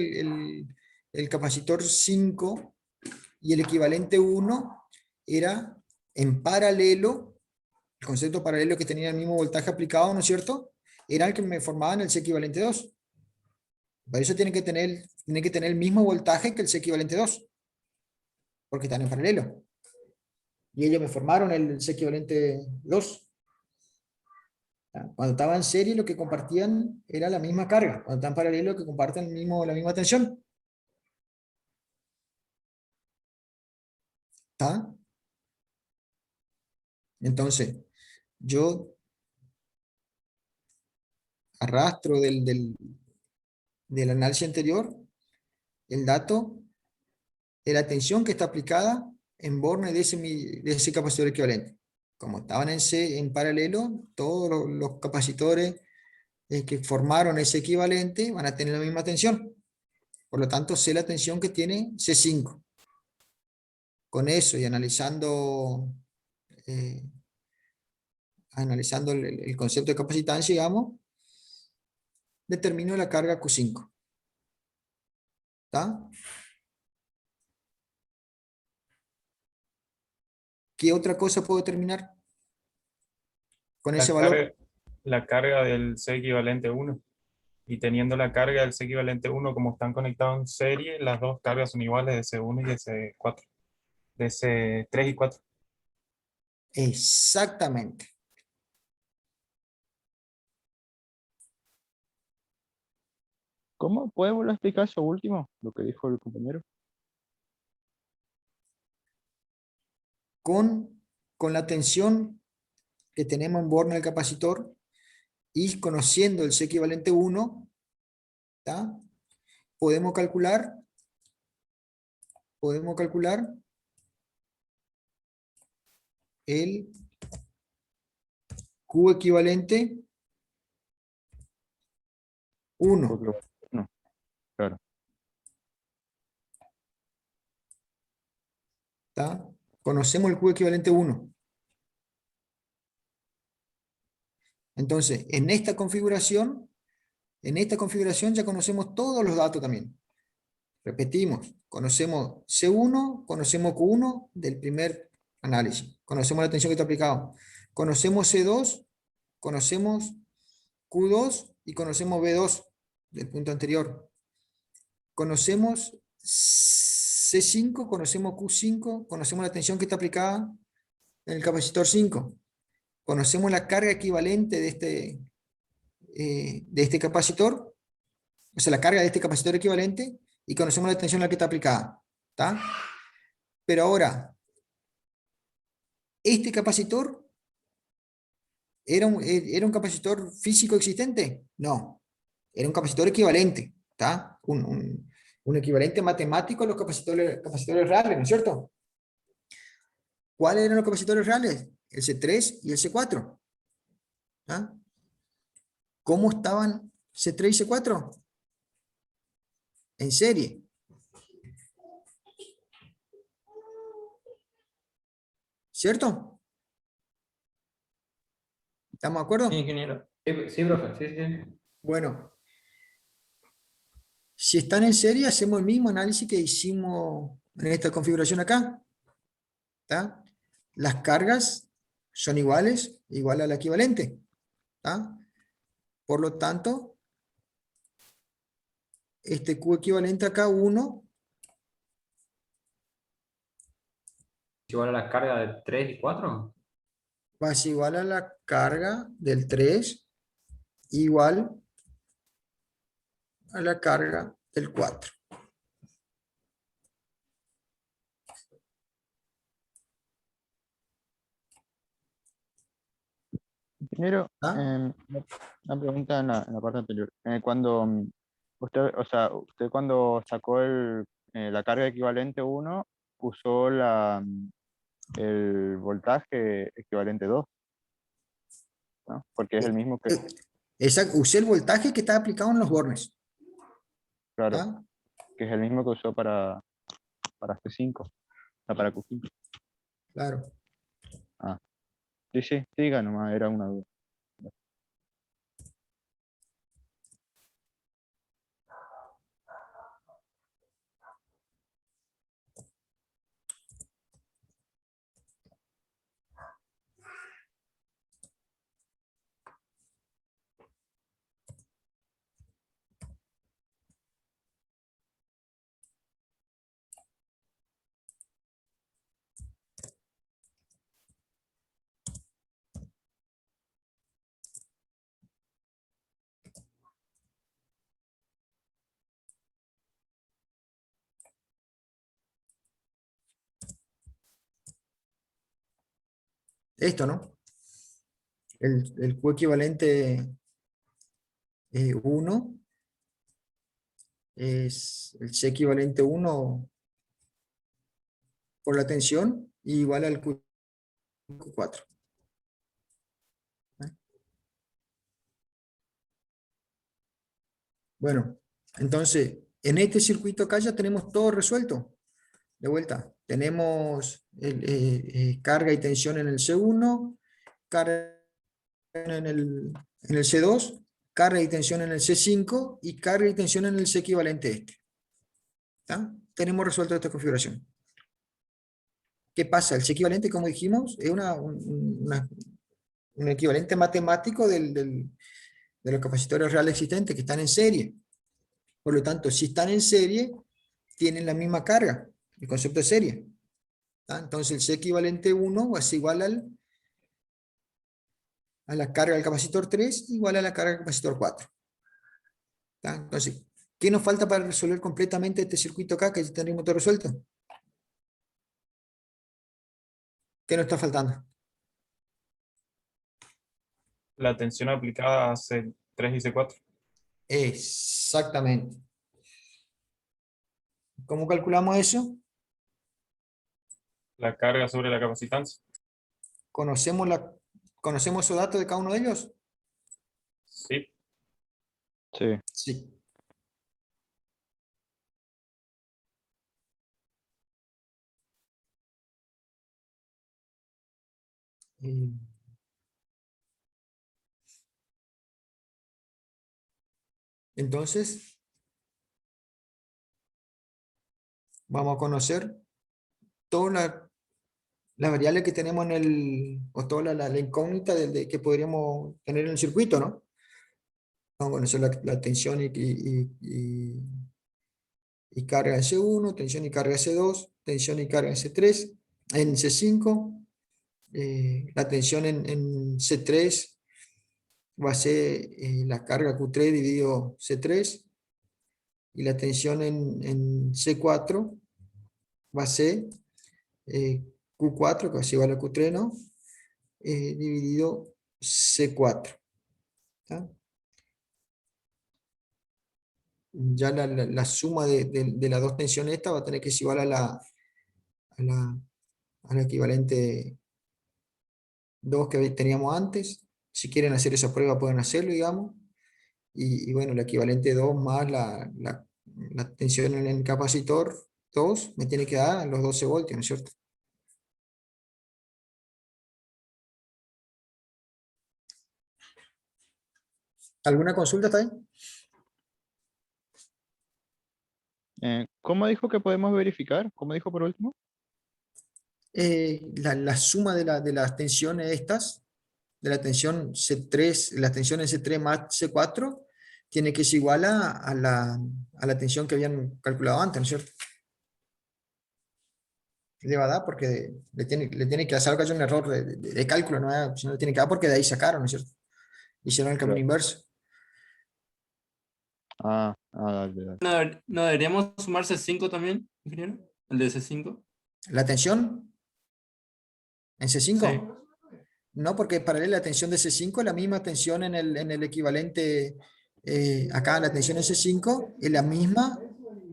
el capacitor 5 y el equivalente 1 era en paralelo, el concepto paralelo que tenía el mismo voltaje aplicado, ¿no es cierto? Era el que me formaban el C equivalente 2. Por eso tiene que tener el mismo voltaje que el C equivalente 2, porque están en paralelo. Y ellos me formaron el C equivalente 2. Cuando estaba en serie, lo que compartían era la misma carga. Cuando están en paralelo, lo que comparten la misma tensión. ¿Está? Entonces, yo arrastro del análisis anterior el dato de la tensión que está aplicada en borne de ese capacitor equivalente. Como estaban en paralelo, todos los capacitores que formaron ese equivalente van a tener la misma tensión. Por lo tanto, sé la tensión que tiene C5. Con eso y analizando el concepto de capacitancia, digamos, determino la carga Q5. ¿Está? ¿Qué otra cosa puedo determinar con ese valor? La carga del C equivalente 1. Y teniendo la carga del C equivalente 1, como están conectados en serie, las dos cargas son iguales de C1 y de C4. De C3 y 4. Exactamente. ¿Cómo? ¿Puede volver a explicar eso último? Lo que dijo el compañero. Con la tensión que tenemos en borne del capacitor y conociendo el C equivalente 1, ¿tá? Podemos calcular el Q equivalente 1. No, claro. ¿Tá? Conocemos el Q equivalente 1. Entonces, en esta configuración ya conocemos todos los datos también. Repetimos, conocemos C1, conocemos Q1 del primer análisis, conocemos la tensión que está aplicado, conocemos C2, conocemos Q2 y conocemos B2 del punto anterior. Conocemos C5, conocemos Q5, conocemos la tensión que está aplicada en el capacitor 5. Conocemos la carga equivalente de este capacitor, o sea, la carga de este capacitor equivalente, y conocemos la tensión a la que está aplicada. ¿Está? Pero ahora, ¿este capacitor era un capacitor físico existente? No, era un capacitor equivalente. ¿Está? Un equivalente matemático a los capacitores reales, ¿no es cierto? ¿Cuáles eran los capacitores reales? El C3 y el C4. ¿Ah? ¿Cómo estaban C3 y C4? En serie. ¿Cierto? ¿Estamos de acuerdo? Sí, ingeniero. Sí, profe, sí, sí. Bueno, si están en serie, hacemos el mismo análisis que hicimos en esta configuración acá. ¿Está? Las cargas son iguales a la equivalente. ¿Está? Por lo tanto, este Q equivalente acá, 1, Igual a la carga de 3 y 4. va a ser igual a la carga del 3, igual a la carga del 4. Ingeniero, ¿Ah? una pregunta en la parte anterior. Cuando usted cuando sacó la carga equivalente 1, usó el voltaje equivalente 2, ¿no? Porque es el mismo que, Exacto, usé el voltaje que está aplicado en los bornes. claro, ¿Ah? que es el mismo que usó para C5, o sea, para Q5. Claro. Ah, sí, sí, diga nomás, era una duda. Esto, ¿no? El Q equivalente 1 es el C equivalente 1 por la tensión igual al Q4. Bueno, entonces, en este circuito acá ya tenemos todo resuelto. De vuelta, tenemos carga y tensión en el C1, carga en el C2, carga y tensión en el C5 y carga y tensión en el C equivalente este. ¿Está? Tenemos resuelto esta configuración. ¿Qué pasa? El C equivalente, como dijimos, es un equivalente matemático de los capacitores reales existentes que están en serie. Por lo tanto, si están en serie, tienen la misma carga, el concepto de serie. ¿Tá? Entonces el C equivalente 1 va a ser igual a la carga del capacitor 3 igual a la carga del capacitor 4. ¿Tá? Entonces, ¿qué nos falta para resolver completamente este circuito acá que ya tenemos todo resuelto? ¿Qué nos está faltando? La tensión aplicada a C3 y C4. Exactamente. ¿Cómo calculamos eso? La carga sobre la capacitancia. ¿Conocemos esos datos de cada uno de ellos? Sí. Sí. Sí. Entonces, vamos a conocer todas las variables que tenemos o toda la incógnita que podríamos tener en el circuito, ¿no? Vamos a conocer la tensión y carga en C1, tensión y carga en C2, tensión y carga en C3, en C5, la tensión en C3 va a ser la carga Q3 dividido C3, y la tensión en C4 va a ser Q4, que va a ser igual a Q3, ¿no? Dividido C4. ¿Tá? Ya la suma de las dos tensiones esta va a tener que ser igual a la equivalente 2 que teníamos antes. Si quieren hacer esa prueba pueden hacerlo, digamos. Y bueno, la equivalente 2 más la tensión en el capacitor 2 me tiene que dar los 12 voltios, ¿no es cierto? ¿Alguna consulta está ahí? ¿Cómo dijo que podemos verificar? ¿Cómo dijo por último? La suma de las tensiones estas, de la tensión C3, la tensión en C3 más C4, tiene que ser igual a la tensión que habían calculado antes, ¿no es cierto? Le va a dar porque le tiene que hacer un error de cálculo, ¿no? Si no le tiene que dar porque de ahí sacaron, ¿no es cierto? Hicieron el camino inverso. Dale. ¿No deberíamos sumar C5 también, ingeniero? ¿El de C5? ¿La tensión? ¿En C5? Sí. No, porque paralela la tensión de C5 es la misma tensión en el equivalente, acá la tensión en C5 es la misma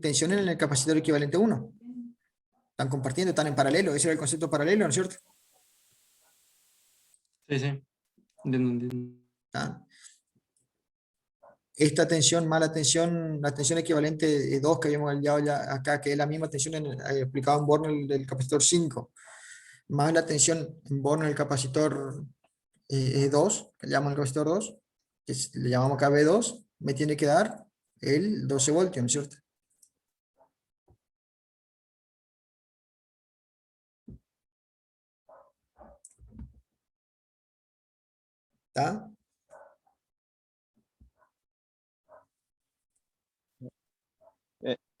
tensión en el capacitor equivalente 1. Están compartiendo, están en paralelo, ese era el concepto paralelo, ¿no es cierto? Sí, sí. Entiendo. ¿Ah? Esta tensión más la tensión equivalente 2 que habíamos hallado ya acá, que es la misma tensión aplicada en Born del capacitor 5. más la tensión en borne del capacitor 2, que le llamamos el capacitor 2, le llamamos acá B2, me tiene que dar el 12 voltios, ¿no es cierto? ¿Está?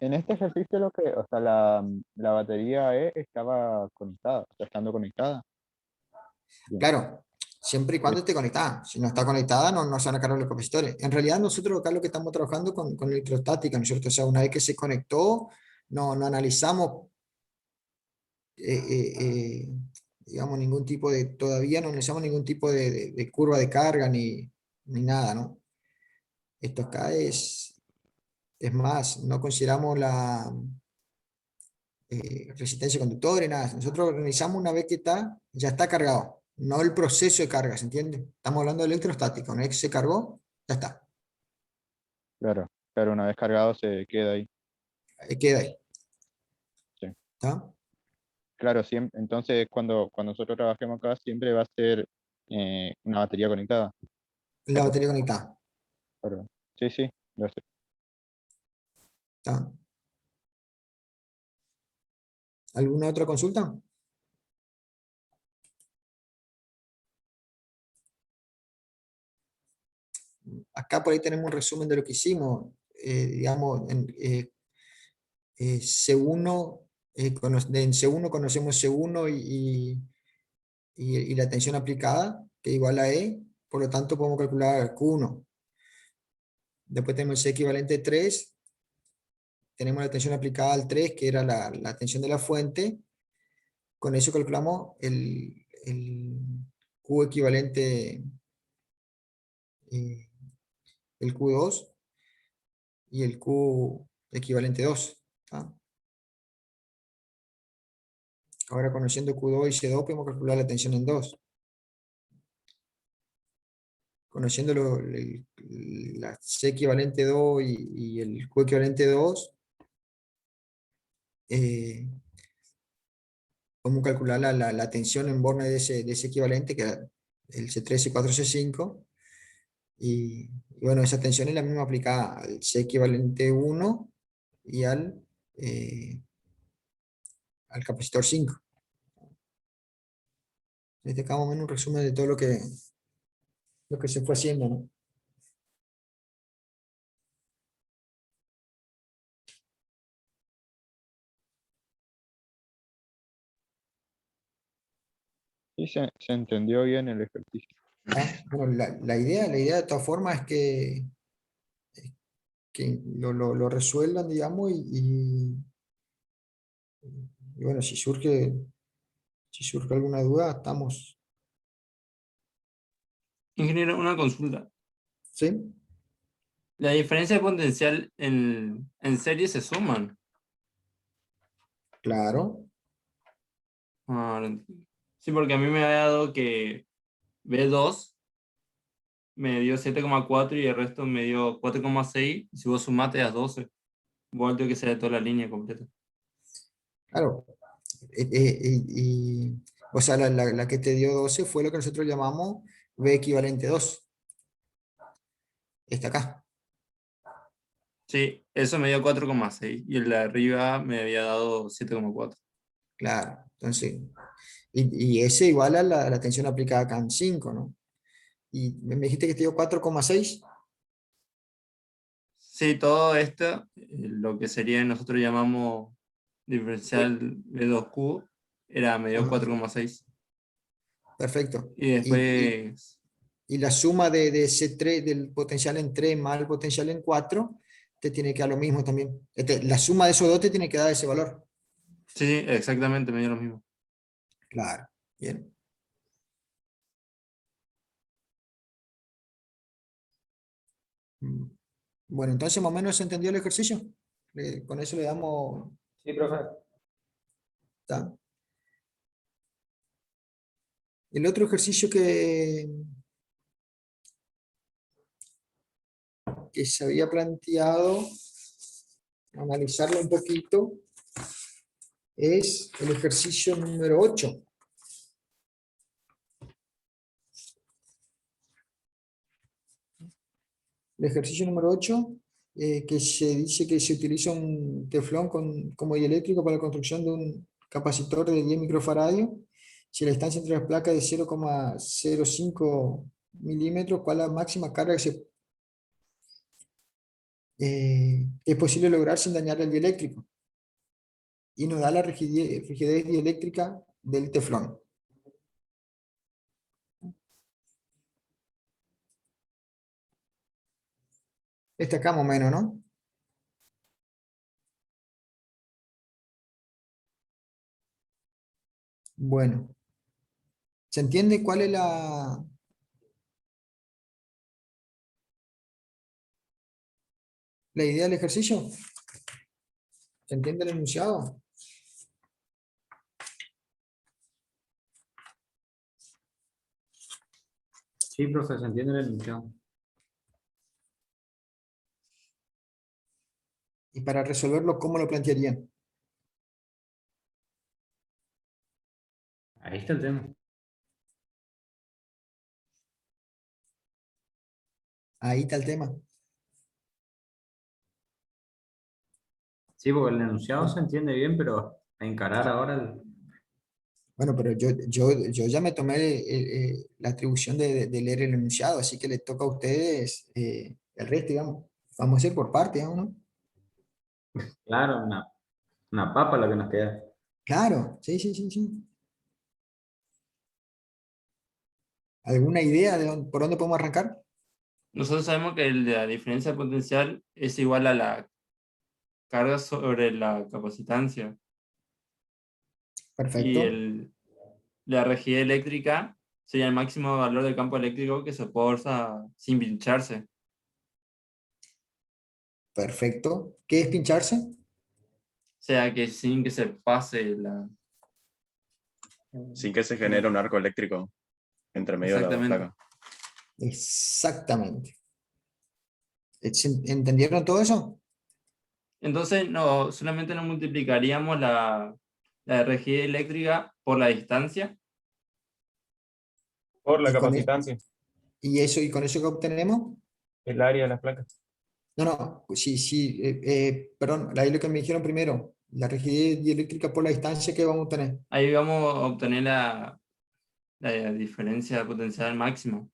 En este ejercicio lo que, o sea, la batería E estaba conectada, o sea, estando conectada. Bien. Claro, siempre y cuando esté conectada. Si no está conectada, no se van a cargar los capacitores. En realidad, nosotros acá lo que estamos trabajando con electrostática, ¿no es cierto? O sea, una vez que se conectó, no analizamos, digamos, ningún tipo de, todavía no analizamos ningún tipo de curva de carga ni nada, ¿no? Esto acá es más, no consideramos la resistencia conductora y nada. Nosotros analizamos una vez que ya está cargado, no el proceso de carga, ¿se entiende? Estamos hablando de electrostática, una vez que se cargó, ya está. Claro, pero una vez cargado se queda ahí. Queda ahí. Sí. ¿Está? Claro, siempre, entonces cuando nosotros trabajemos acá siempre va a ser una batería conectada. La batería conectada. Claro. Sí, sí, lo sé. ¿Está? ¿Alguna otra consulta? Acá por ahí tenemos un resumen de lo que hicimos. Digamos, en C1, en C1 conocemos C1 y la tensión aplicada, que es igual a E, por lo tanto podemos calcular Q1. Después tenemos el C equivalente 3, tenemos la tensión aplicada al 3, que era la tensión de la fuente. Con eso calculamos el Q equivalente, el Q2 y el Q equivalente 2. ¿Tá? Ahora conociendo Q2 y C2 podemos calcular la tensión en 2. Conociendo la C equivalente 2 y el Q equivalente 2, podemos calcular la tensión en borne de ese equivalente, que era el C3, C4, C5, y bueno, esa tensión es la misma aplicada al C equivalente 1 y al capacitor 5. Este acá más o menos un resumen de todo lo que se fue haciendo, ¿no? Sí, se entendió bien el ejercicio. Bueno, la idea de todas formas es que lo resuelvan, digamos, y bueno, si surge alguna duda, estamos. Ingeniero, una consulta. ¿Sí? La diferencia de potencial en serie se suman. Claro. Ah, lo entiendo. Sí, porque a mí me había dado que B2 me dio 7,4 y el resto me dio 4,6. Si vos sumate das 12 voltios, que sea toda la línea completa. Claro. O sea, la que te dio 12 fue lo que nosotros llamamos B equivalente 2. Esta acá. Sí, eso me dio 4,6 y el de arriba me había dado 7,4. Claro. Entonces, y ese igual a la tensión aplicada acá en 5, ¿no? Y me dijiste que te dio 4,6. Sí, todo esto, lo que sería nosotros llamamos diferencial B2Q, era me dio 4,6. Perfecto. Y después, Y la suma de C3, del potencial en 3 más el potencial en 4, te tiene que dar lo mismo también. La suma de esos dos te tiene que dar ese valor. sí, exactamente, me dio lo mismo. Claro, bien. Bueno, entonces más o menos se entendió el ejercicio. Con eso le damos. Sí, profe. ¿Está? El otro ejercicio que se había planteado, analizarlo un poquito, es el ejercicio número 8. el ejercicio número 8, que se dice que se utiliza un teflón como dieléctrico para la construcción de un capacitor de 10 microfaradios. Si la distancia entre las placas es de 0,05 milímetros, ¿cuál es la máxima carga que es posible lograr sin dañar el dieléctrico? Y nos da la rigidez dieléctrica del teflón. Este acá más o menos, ¿no? Bueno. ¿Se entiende cuál es la idea del ejercicio? ¿Se entiende el enunciado? Sí, profe, se entiende la enunciado. Y para resolverlo, ¿cómo lo plantearían? Ahí está el tema. Ahí está el tema. Sí, porque el enunciado se entiende bien, pero encarar ahora Bueno, pero yo ya me tomé la atribución de leer el enunciado, así que les toca a ustedes el resto, digamos. Vamos a ir por parte, digamos, ¿no? claro, una papa lo que nos queda. Claro, sí, sí, sí, sí. ¿Alguna idea de por dónde podemos arrancar? Nosotros sabemos que la diferencia potencial es igual a la carga sobre la capacitancia. Perfecto. Y la rigidez eléctrica sería el máximo valor del campo eléctrico que soporta sin pincharse. Perfecto. ¿Qué es pincharse? O sea que sin que se pase la... Sin que se genere un arco eléctrico entre medio de la Exactamente. placa. Exactamente. ¿Entendieron todo eso? Entonces solamente nos multiplicaríamos la rigidez eléctrica por la distancia. Por la Y con capacitancia, y con eso que obtenemos. el área de las placas. No, sí, sí, perdón, ahí lo que me dijeron primero, la rigidez dieléctrica por la distancia que vamos a obtener. Ahí vamos a obtener la diferencia potencial máxima.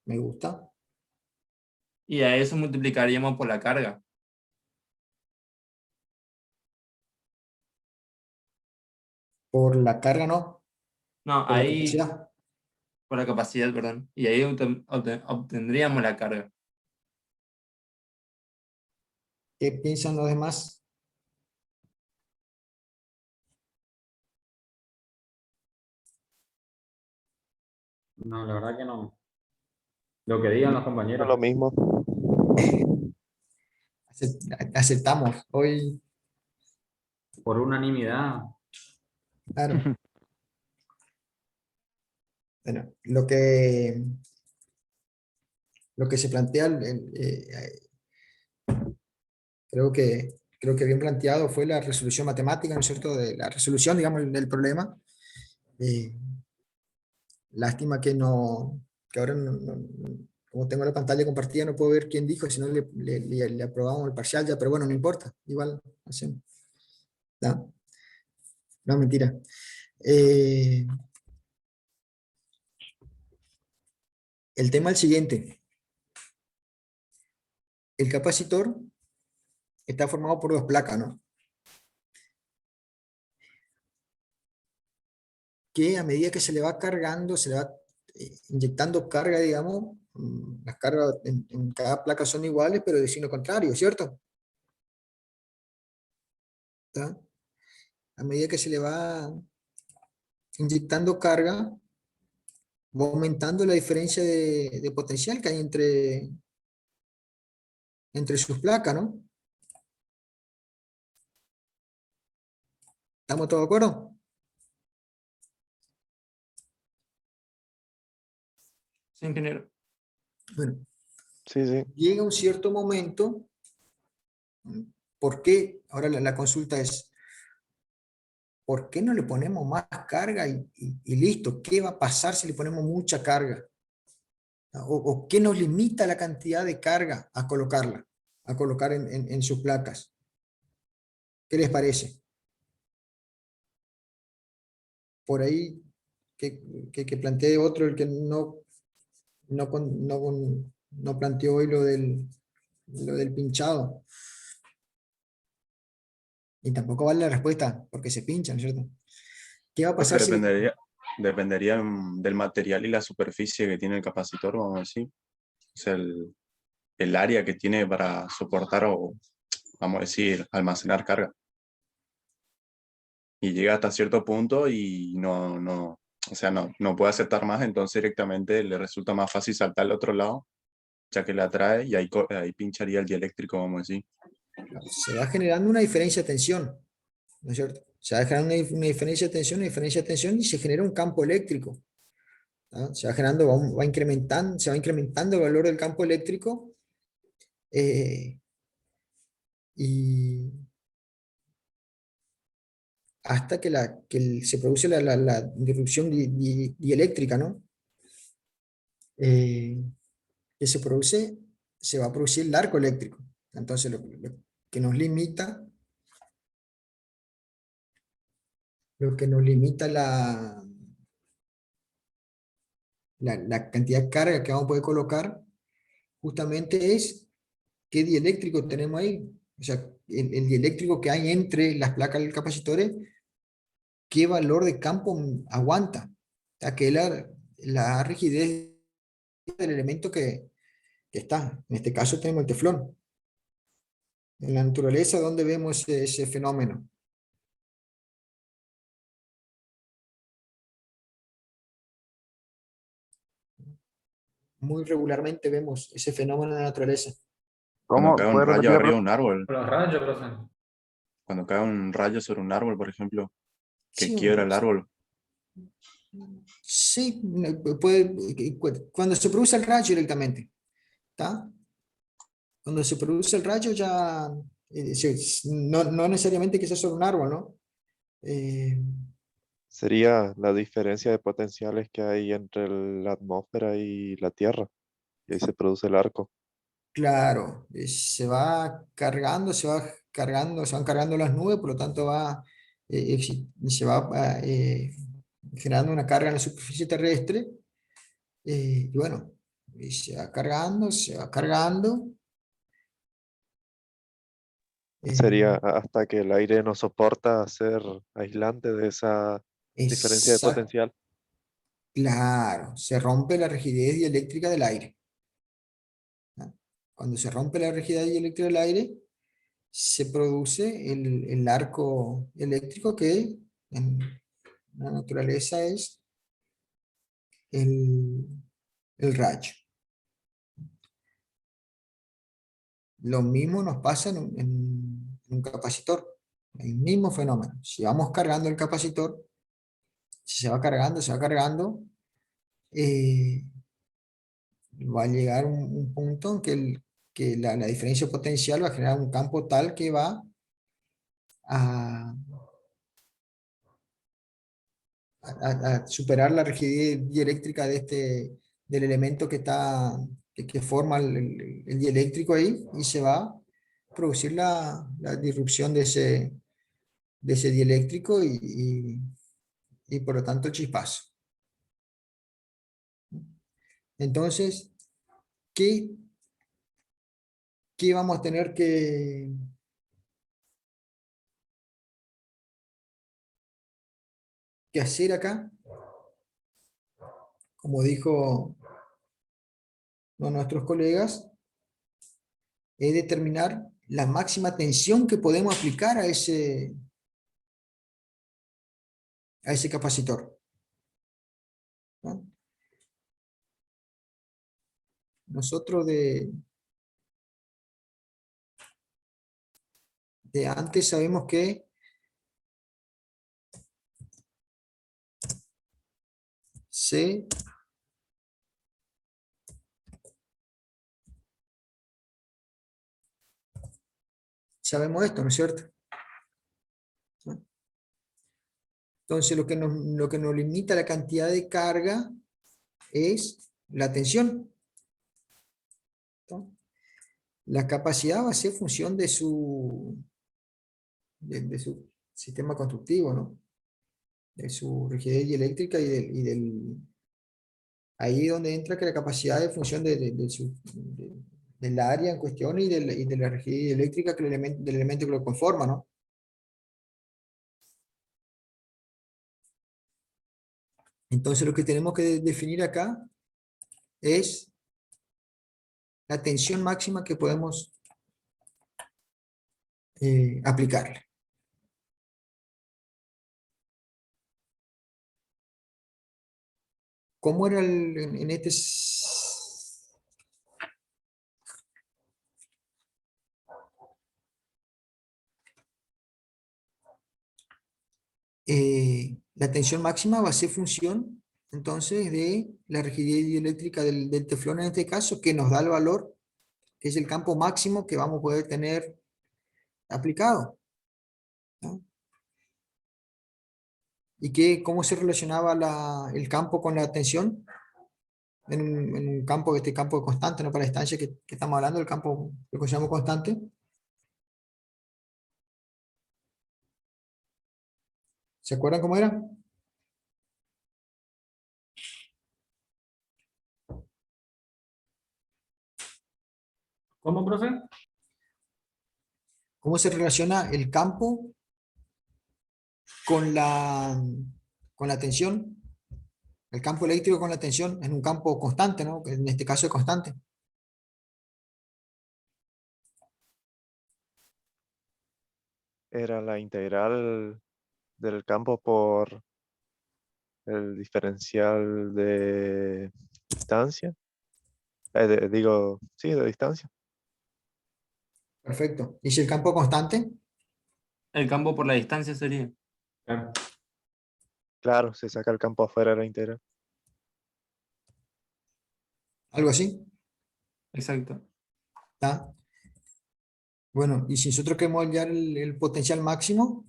Me gusta. Y a eso multiplicaríamos por la carga. Por la carga no, No, por la ahí capacidad. por la capacidad, perdón. Y ahí obtendríamos la carga. ¿Qué piensan los demás? No, la verdad que no. Lo que digan los compañeros. Lo mismo. Aceptamos. Hoy, Por unanimidad. claro. Bueno, lo que se plantea, creo que bien planteado fue la resolución matemática, ¿no es cierto? De la resolución, digamos, del problema. Lástima que ahora como tengo la pantalla compartida no puedo ver quién dijo, si no le aprobamos el parcial ya, pero bueno, no importa, igual hacemos. ¿No? No, mentira. El tema es el siguiente. El capacitor está formado por dos placas, ¿no? Que a medida que se le va cargando, se le va inyectando carga, digamos, las cargas en cada placa son iguales, pero de signo contrario, ¿cierto? ¿Está? A medida que se le va inyectando carga, va aumentando la diferencia de potencial que hay entre sus placas, ¿no? ¿Estamos todos de acuerdo? Sí, ingeniero. Bueno, Sí, sí. llega un cierto momento, ¿por qué? Ahora la consulta es, ¿por qué no le ponemos más carga y listo? ¿Qué va a pasar si le ponemos mucha carga? ¿O qué nos limita la cantidad de carga a colocar en sus placas? ¿Qué les parece? Por ahí que plantee otro, el que no planteó hoy lo del pinchado. Y tampoco vale la respuesta, porque se pinchan, ¿cierto? ¿Qué va a pasar si... Dependería del material y la superficie que tiene el capacitor, vamos a decir. O sea, el área que tiene para soportar o, vamos a decir, almacenar carga. Y llega hasta cierto punto y no puede aceptar más, entonces directamente le resulta más fácil saltar al otro lado, ya que la atrae y ahí pincharía el dieléctrico, vamos a decir. Se va generando una diferencia de tensión, ¿no es cierto? Se va generando una diferencia de tensión y se genera un campo eléctrico. ¿No? Se va generando, se va incrementando el valor del campo eléctrico y hasta que se produce la disrupción dieléctrica, ¿no? Que se va a producir el arco eléctrico. Entonces, lo que nos limita, la cantidad de carga que vamos a poder colocar, justamente es qué dieléctrico tenemos ahí. O sea, el dieléctrico que hay entre las placas del capacitor, qué valor de campo aguanta. O sea, que la rigidez del elemento que está. En este caso tenemos el teflón. En la naturaleza, ¿dónde vemos ese fenómeno? Muy regularmente vemos ese fenómeno en la naturaleza. Cuando ¿Cómo? cae un ¿Puedes rayo repetirlo, arriba de profe? un árbol, Los rayos, profe. cuando cae un rayo sobre un árbol, por ejemplo, que Sí, quiebra el árbol. sí, cuando se produce el rayo directamente, ¿está? Cuando se produce el rayo ya, no necesariamente que sea sobre un árbol, ¿no? Sería la diferencia de potenciales que hay entre la atmósfera y la Tierra. Y ahí se produce el arco. Claro, se va cargando, se van cargando las nubes, por lo tanto se va generando una carga en la superficie terrestre, y bueno, y se va cargando, Sería eh, hasta que el aire no soporta ser aislante de esa diferencia de exacto, potencial. claro, se rompe la rigidez dieléctrica del aire. ¿No? Cuando se rompe la rigidez dieléctrica del aire, se produce el arco eléctrico que en la naturaleza es el, el rayo. Lo mismo nos pasa en un capacitor, el mismo fenómeno. Si vamos cargando el capacitor, si se va cargando, eh, va a llegar un punto en que la diferencia potencial va a generar un campo tal que va a, a superar la rigidez dieléctrica del elemento que forma el dieléctrico ahí, y se va a producir la disrupción de ese dieléctrico y por lo tanto el chispazo. Entonces, ¿qué vamos a tener que hacer acá? Como dijo nuestros colegas, es determinar la máxima tensión que podemos aplicar a ese capacitor, ¿no? Nosotros de antes sabemos que sabemos esto, ¿no es cierto? ¿No? Entonces lo que nos limita la cantidad de carga es la tensión. ¿Está? La capacidad va a ser función de su sistema constructivo, ¿no? De su rigidez dieléctrica ahí donde entra que la capacidad es función del área en cuestión y de la rigidez dieléctrica del elemento que lo conforma, ¿no? Entonces lo que tenemos que definir acá es la tensión máxima que podemos aplicarle. ¿Cómo era en este? La tensión máxima va a ser función, entonces, de la rigidez dieléctrica del teflón en este caso, que nos da el valor, que es el campo máximo que vamos a poder tener aplicado, ¿no? ¿Y cómo se relacionaba el campo con la tensión? En un campo, este campo constante, no para la distancia que estamos hablando, el campo que consideramos constante. ¿Se acuerdan cómo era? ¿Cómo, profe? ¿Cómo se relaciona el campo con la tensión? El campo eléctrico con la tensión en un campo constante, ¿no? Que en este caso es constante. Era la integral del campo por el diferencial de distancia. Digo, sí, de distancia. Perfecto. ¿Y si el campo constante? El campo por la distancia sería. Claro. Claro, se saca el campo afuera de la integral. Algo así. Exacto. ¿Está? Bueno, y si nosotros queremos hallar el potencial máximo,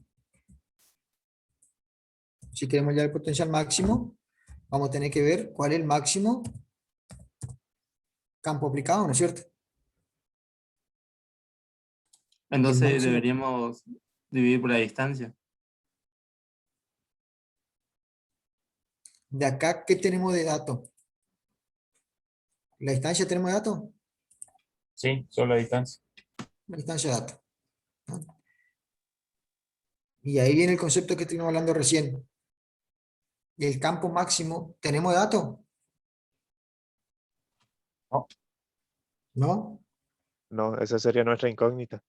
si queremos hallar el potencial máximo, vamos a tener que ver cuál es el máximo campo aplicado, ¿no es cierto? Entonces máximo. deberíamos dividir por la distancia. De acá, ¿qué tenemos de dato? ¿La distancia tenemos de dato? Sí, solo la distancia. La distancia de dato. ¿No? Y ahí viene el concepto que estuvimos hablando recién. ¿Y el campo máximo tenemos de dato? No. ¿No? No, esa sería nuestra incógnita.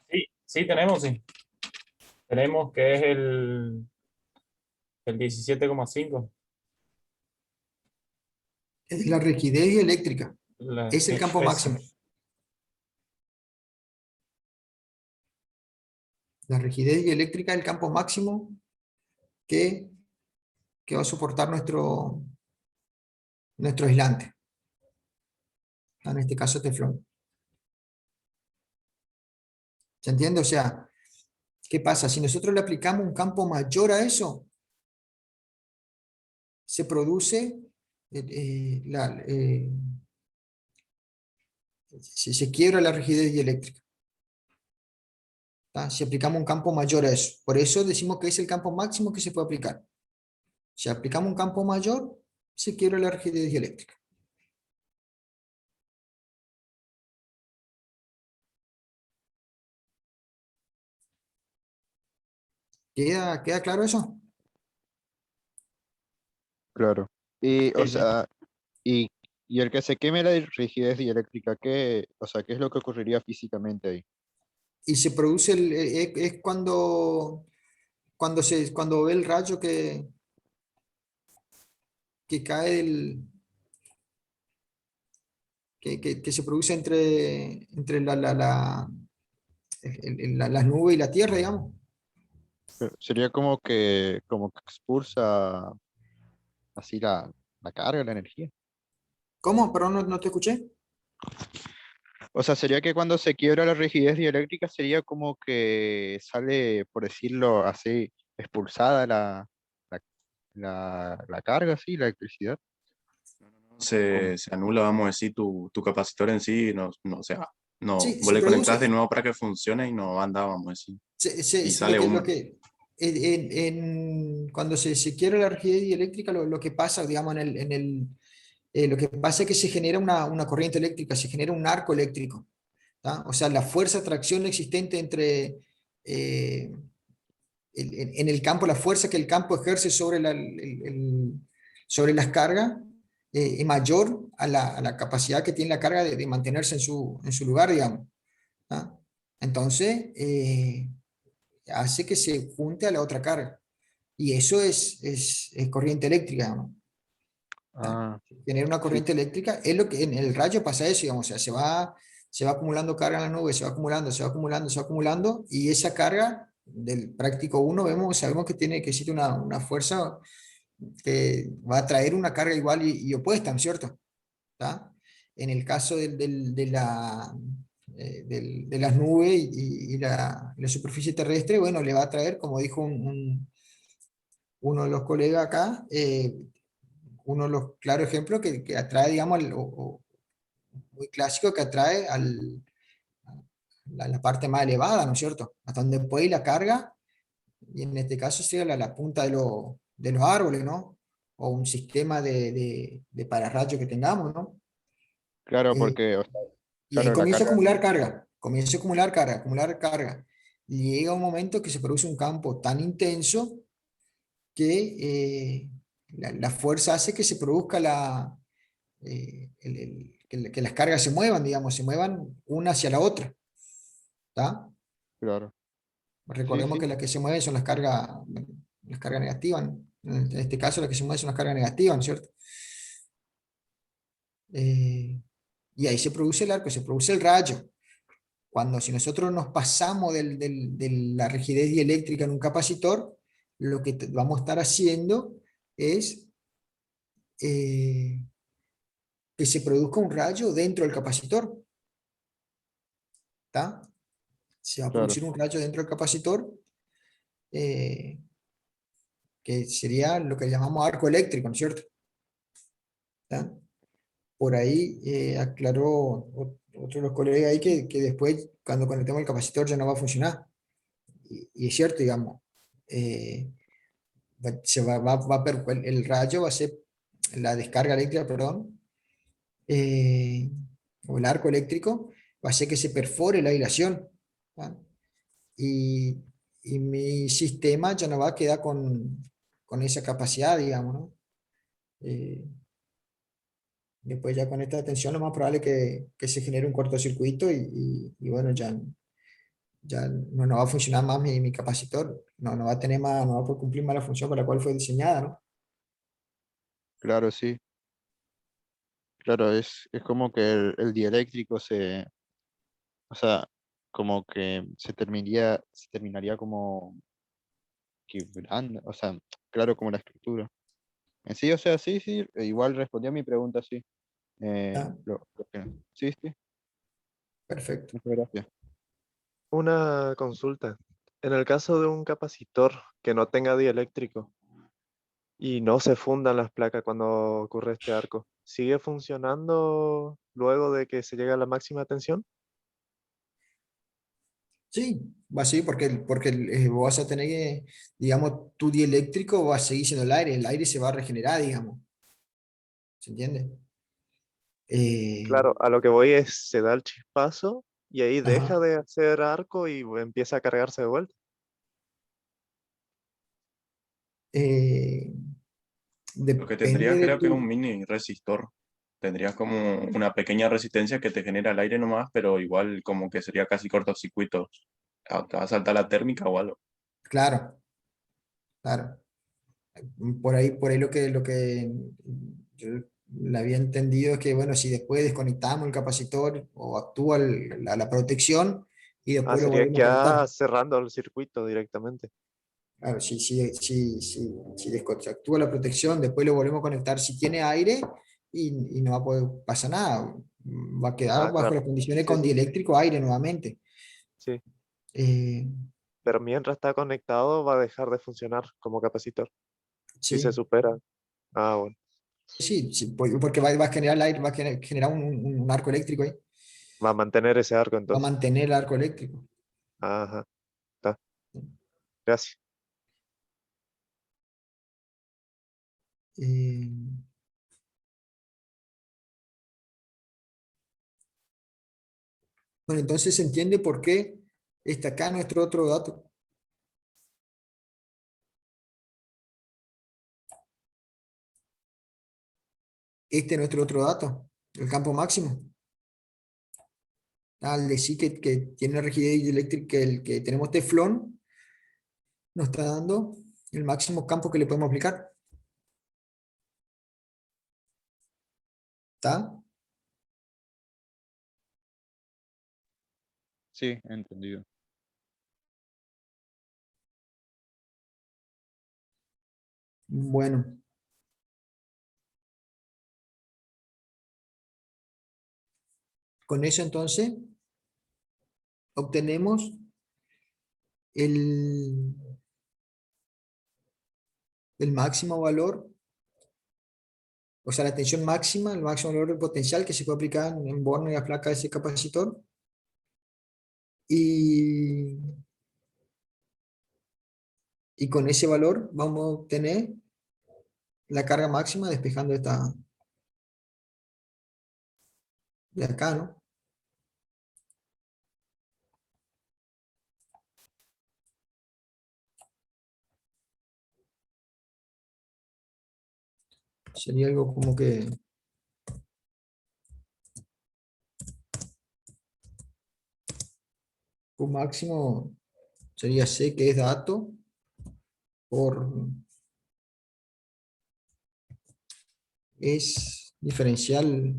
Sí, sí tenemos, sí. Tenemos que es el 17,5. Es la rigidez dieléctrica. Es el Sí, campo máximo. La rigidez dieléctrica es el campo máximo que va a soportar nuestro aislante. En este caso, teflón. ¿Se entiende? O sea, ¿qué pasa? Si nosotros le aplicamos un campo mayor a eso, se produce se quiebra la rigidez dieléctrica. ¿Tá? Si aplicamos un campo mayor a eso. Por eso decimos que es el campo máximo que se puede aplicar. Si aplicamos un campo mayor, se quiebra la rigidez dieléctrica. ¿Queda claro eso? Claro. Y, o Sí, sí. sea, y el que se queme la rigidez dieléctrica, o sea, ¿qué es lo que ocurriría físicamente ahí? Y se produce, es cuando ve el rayo que cae que se produce entre las nubes y la tierra, digamos. Sería como que expulsa así la carga, la energía. ¿Cómo? Perdón, no te escuché. O sea, sería que cuando se quiebra la rigidez dieléctrica sería como que sale, por decirlo así, expulsada la carga, sí, la electricidad. se anula, vamos a decir, tu capacitor en sí, o sea, no, Sí, vos se le conectás de produce, nuevo para que funcione y no anda, vamos a decir, y lo sale que, uno. cuando se quiere la rigidez dieléctrica, lo que pasa, digamos, lo que pasa es que se genera una corriente eléctrica, se genera un arco eléctrico. ¿Tá? O sea, la fuerza de tracción existente entre, en el campo, la fuerza que el campo ejerce sobre, sobre las cargas es mayor a la capacidad que tiene la carga de mantenerse en su lugar, digamos. ¿Tá? Entonces, hace que se junte a la otra carga. Y eso es corriente eléctrica, ¿no? Ah, Tener una sí, corriente eléctrica es lo que en el rayo pasa eso, digamos, o sea, se va acumulando carga en la nube, se va acumulando, se va acumulando, se va acumulando, y esa carga del práctico uno sabemos que tiene que existe una fuerza que va a traer una carga igual y opuesta, ¿no es cierto? ¿Tá? En el caso de las nubes y la superficie terrestre, bueno, le va a traer, como dijo uno de los colegas acá, uno de los claros ejemplos que atrae, digamos, muy clásico, que atrae la parte más elevada, ¿no es cierto? Hasta donde puede ir la carga, y en este caso sería la punta de los árboles, ¿no? O un sistema de pararrayos que tengamos, ¿no? claro, Eh, porque, o sea, y ahí claro, la comienza a carga, acumular carga, comienza a acumular carga, acumular carga. Y llega un momento que se produce un campo tan intenso que la fuerza hace que se produzca que las cargas se muevan, digamos, se muevan una hacia la otra. ¿Tá? claro. Sí, Recordemos sí, que las que se mueven son las cargas negativas, ¿no? En este caso, las que se mueven son las cargas negativas, ¿no es cierto? Eh, y ahí se produce el arco, se produce el rayo. Cuando si nosotros nos pasamos de la rigidez dieléctrica en un capacitor, lo que vamos a estar haciendo es eh, que se produzca un rayo dentro del capacitor. ¿Tá? Se va a claro. producir un rayo dentro del capacitor, eh, que sería lo que llamamos arco eléctrico, ¿no es cierto? ¿Tá? Por ahí aclaró otro de los colegas ahí que después, cuando conectemos el capacitor, ya no va a funcionar. Y es cierto, digamos, el rayo va a ser, la descarga eléctrica, perdón, eh, o el arco eléctrico, va a hacer que se perfore la aislación. ¿Tá? Y, y mi sistema ya no va a quedar con esa capacidad, digamos, ¿no? Eh, Después ya con esta tensión lo más probable es que se genere un cortocircuito y bueno, ya no va a funcionar más mi capacitor, no va a tener más, no va a poder cumplir más la función para la cual fue diseñada, ¿no? Claro, sí. Claro, es como que el dieléctrico o sea, como que se terminaría como quebrando, o sea, claro, como la estructura. En sí, o sea, sí, sí, igual respondí a mi pregunta, sí. Ah, Sí, sí, perfecto. muchas gracias. Una consulta. En el caso de un capacitor que no tenga dieléctrico y no se fundan las placas cuando ocurre este arco, ¿sigue funcionando luego de que se llega a la máxima tensión? Sí, va a seguir porque vos vas a tener que, digamos, tu dieléctrico va a seguir siendo el aire se va a regenerar, digamos, ¿se entiende? Eh, Claro, a lo que voy es, se da el chispazo y ahí deja ajá. de hacer arco y empieza a cargarse de vuelta. Eh, Lo que tendrías depende de creo que es un tu, mini resistor. Tendrías como una pequeña resistencia que te genera el aire nomás, pero igual como que sería casi cortocircuito. Te va a saltar la térmica o algo. claro, claro. Por ahí lo que yo le había entendido es que, bueno, si después desconectamos el capacitor o actúa la protección y Ah, después lo sería volvemos a ya conectar. cerrando el circuito directamente. Claro, si desactúa la protección, después lo volvemos a conectar si tiene aire y no va a poder pasar nada. Va a quedar Ah, bajo claro. las condiciones Sí, con sí, dieléctrico aire nuevamente. sí. Eh, Pero mientras está conectado va a dejar de funcionar como capacitor si se sí, supera. Ah, bueno. Sí, sí, porque va a generar el aire, va a generar un arco eléctrico ahí. Va a mantener ese arco Va a entonces. mantener el arco eléctrico. Ajá. Está. Gracias. Eh, bueno, entonces se entiende por qué está acá nuestro otro dato. Este es nuestro otro dato, el campo máximo. Al decir que tiene una rigidez eléctrica, que el que tenemos teflón, nos está dando el máximo campo que le podemos aplicar. ¿Está? Sí, entendido. Bueno. Con eso entonces obtenemos el máximo valor, o sea, la tensión máxima, el máximo valor del potencial que se puede aplicar en Born y la placa de ese capacitor. Y con ese valor vamos a obtener la carga máxima despejando esta de acá, ¿no? Sería algo como que un máximo sería C, que es dato, por es diferencial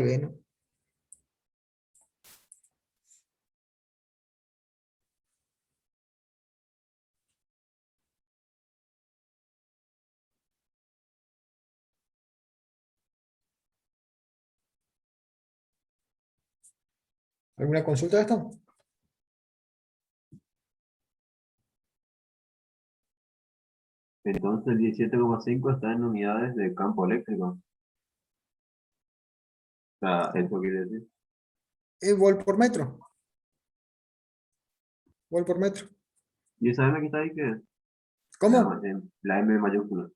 B, ¿no? ¿Alguna consulta de esto? Entonces el 17,5 está en unidades de campo eléctrico. O sea, eso quiere decir. Es volt por metro. Volt por metro. ¿Y esa M que está ahí qué es? ¿Cómo? La M mayúscula.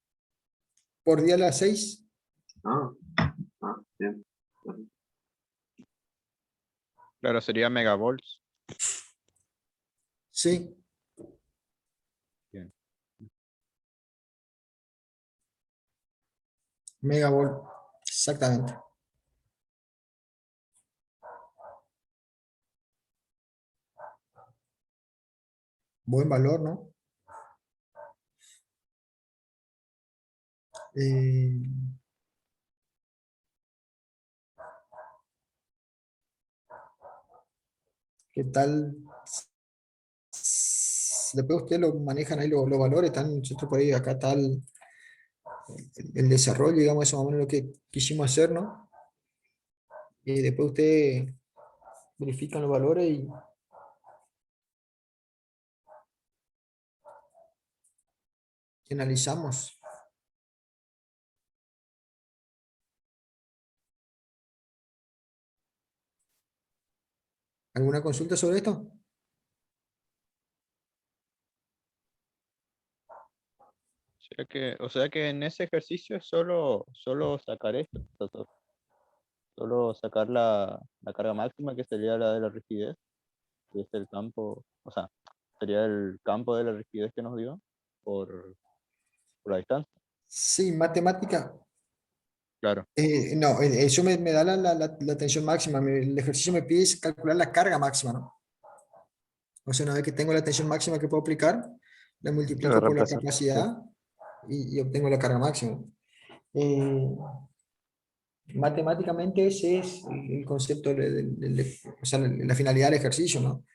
Por día a las 6. Ah, bien. Claro, sería megavolts. Sí. Bien. Megavolt. Exactamente. Buen valor, ¿no? ¿Qué tal? Después ustedes lo manejan ahí los valores, están nosotros por ahí, acá está el desarrollo, digamos, eso más o menos lo que quisimos hacer, ¿no? Y después ustedes verifican los valores y analizamos. ¿Alguna consulta sobre esto? O sea que en ese ejercicio es solo sacar esto, solo sacar la carga máxima, que sería la de la rigidez, y es el campo, o sea, sería el campo de la rigidez que nos dio por la distancia. Sí, matemática. Claro. No, eso me da la tensión máxima. El ejercicio me pide calcular la carga máxima, ¿no? O sea, una vez que tengo la tensión máxima que puedo aplicar, la multiplico por la reemplazar, capacidad y obtengo la carga máxima. Matemáticamente ese es el concepto, o sea, la finalidad del ejercicio, ¿no?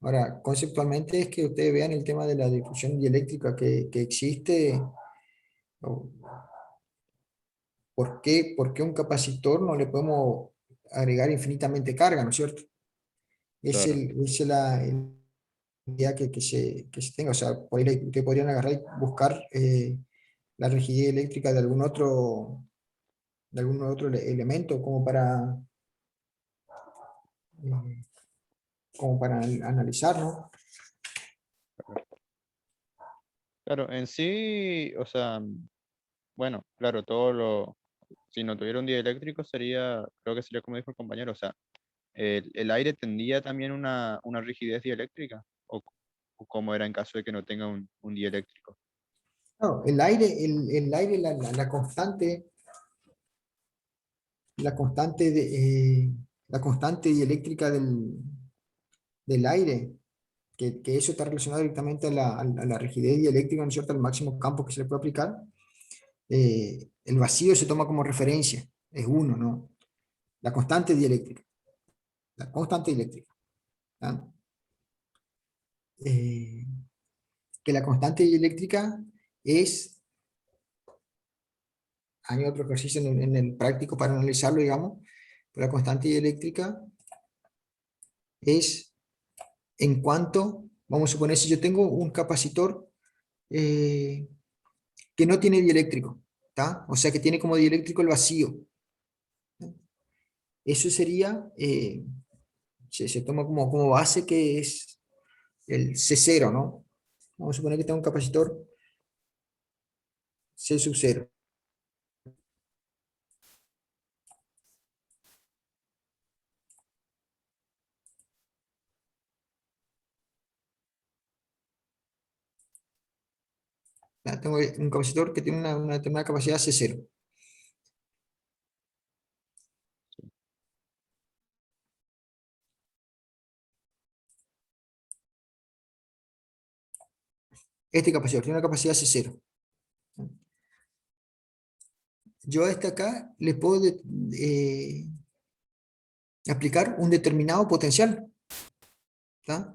Ahora, conceptualmente es que ustedes vean el tema de la difusión dieléctrica que existe. o por qué un capacitor no le podemos agregar infinitamente carga, ¿no es cierto? Claro. Es la idea que se tenga. O sea, por ahí ustedes podrían agarrar y buscar la rigidez eléctrica de algún otro elemento eh, como para analizar, ¿no? Claro, en sí, o sea, bueno, claro, si no tuviera un dieléctrico sería, creo que sería como dijo el compañero, o sea, el aire tendría también una rigidez dieléctrica, o cómo era en caso de que no tenga un dieléctrico. Claro, el aire, la constante dieléctrica del aire, que eso está relacionado directamente a la rigidez dieléctrica, ¿no es cierto?, al máximo campo que se le puede aplicar. El vacío se toma como referencia, es uno, ¿no? La constante dieléctrica. La constante dieléctrica. ¿Ah? Que la constante dieléctrica es, hay otro ejercicio en el práctico para analizarlo, digamos, pero la constante dieléctrica es en cuanto, vamos a suponer, si yo tengo un capacitor que no tiene dieléctrico, ¿tá? O sea que tiene como dieléctrico el vacío. Eso sería, se toma como base que es el C0, ¿no? Vamos a suponer que tengo un capacitor C sub 0. Tengo un capacitor que tiene una determinada capacidad C0. Este capacitor tiene una capacidad C0. Yo a este acá le puedo aplicar un determinado potencial. ¿Tá?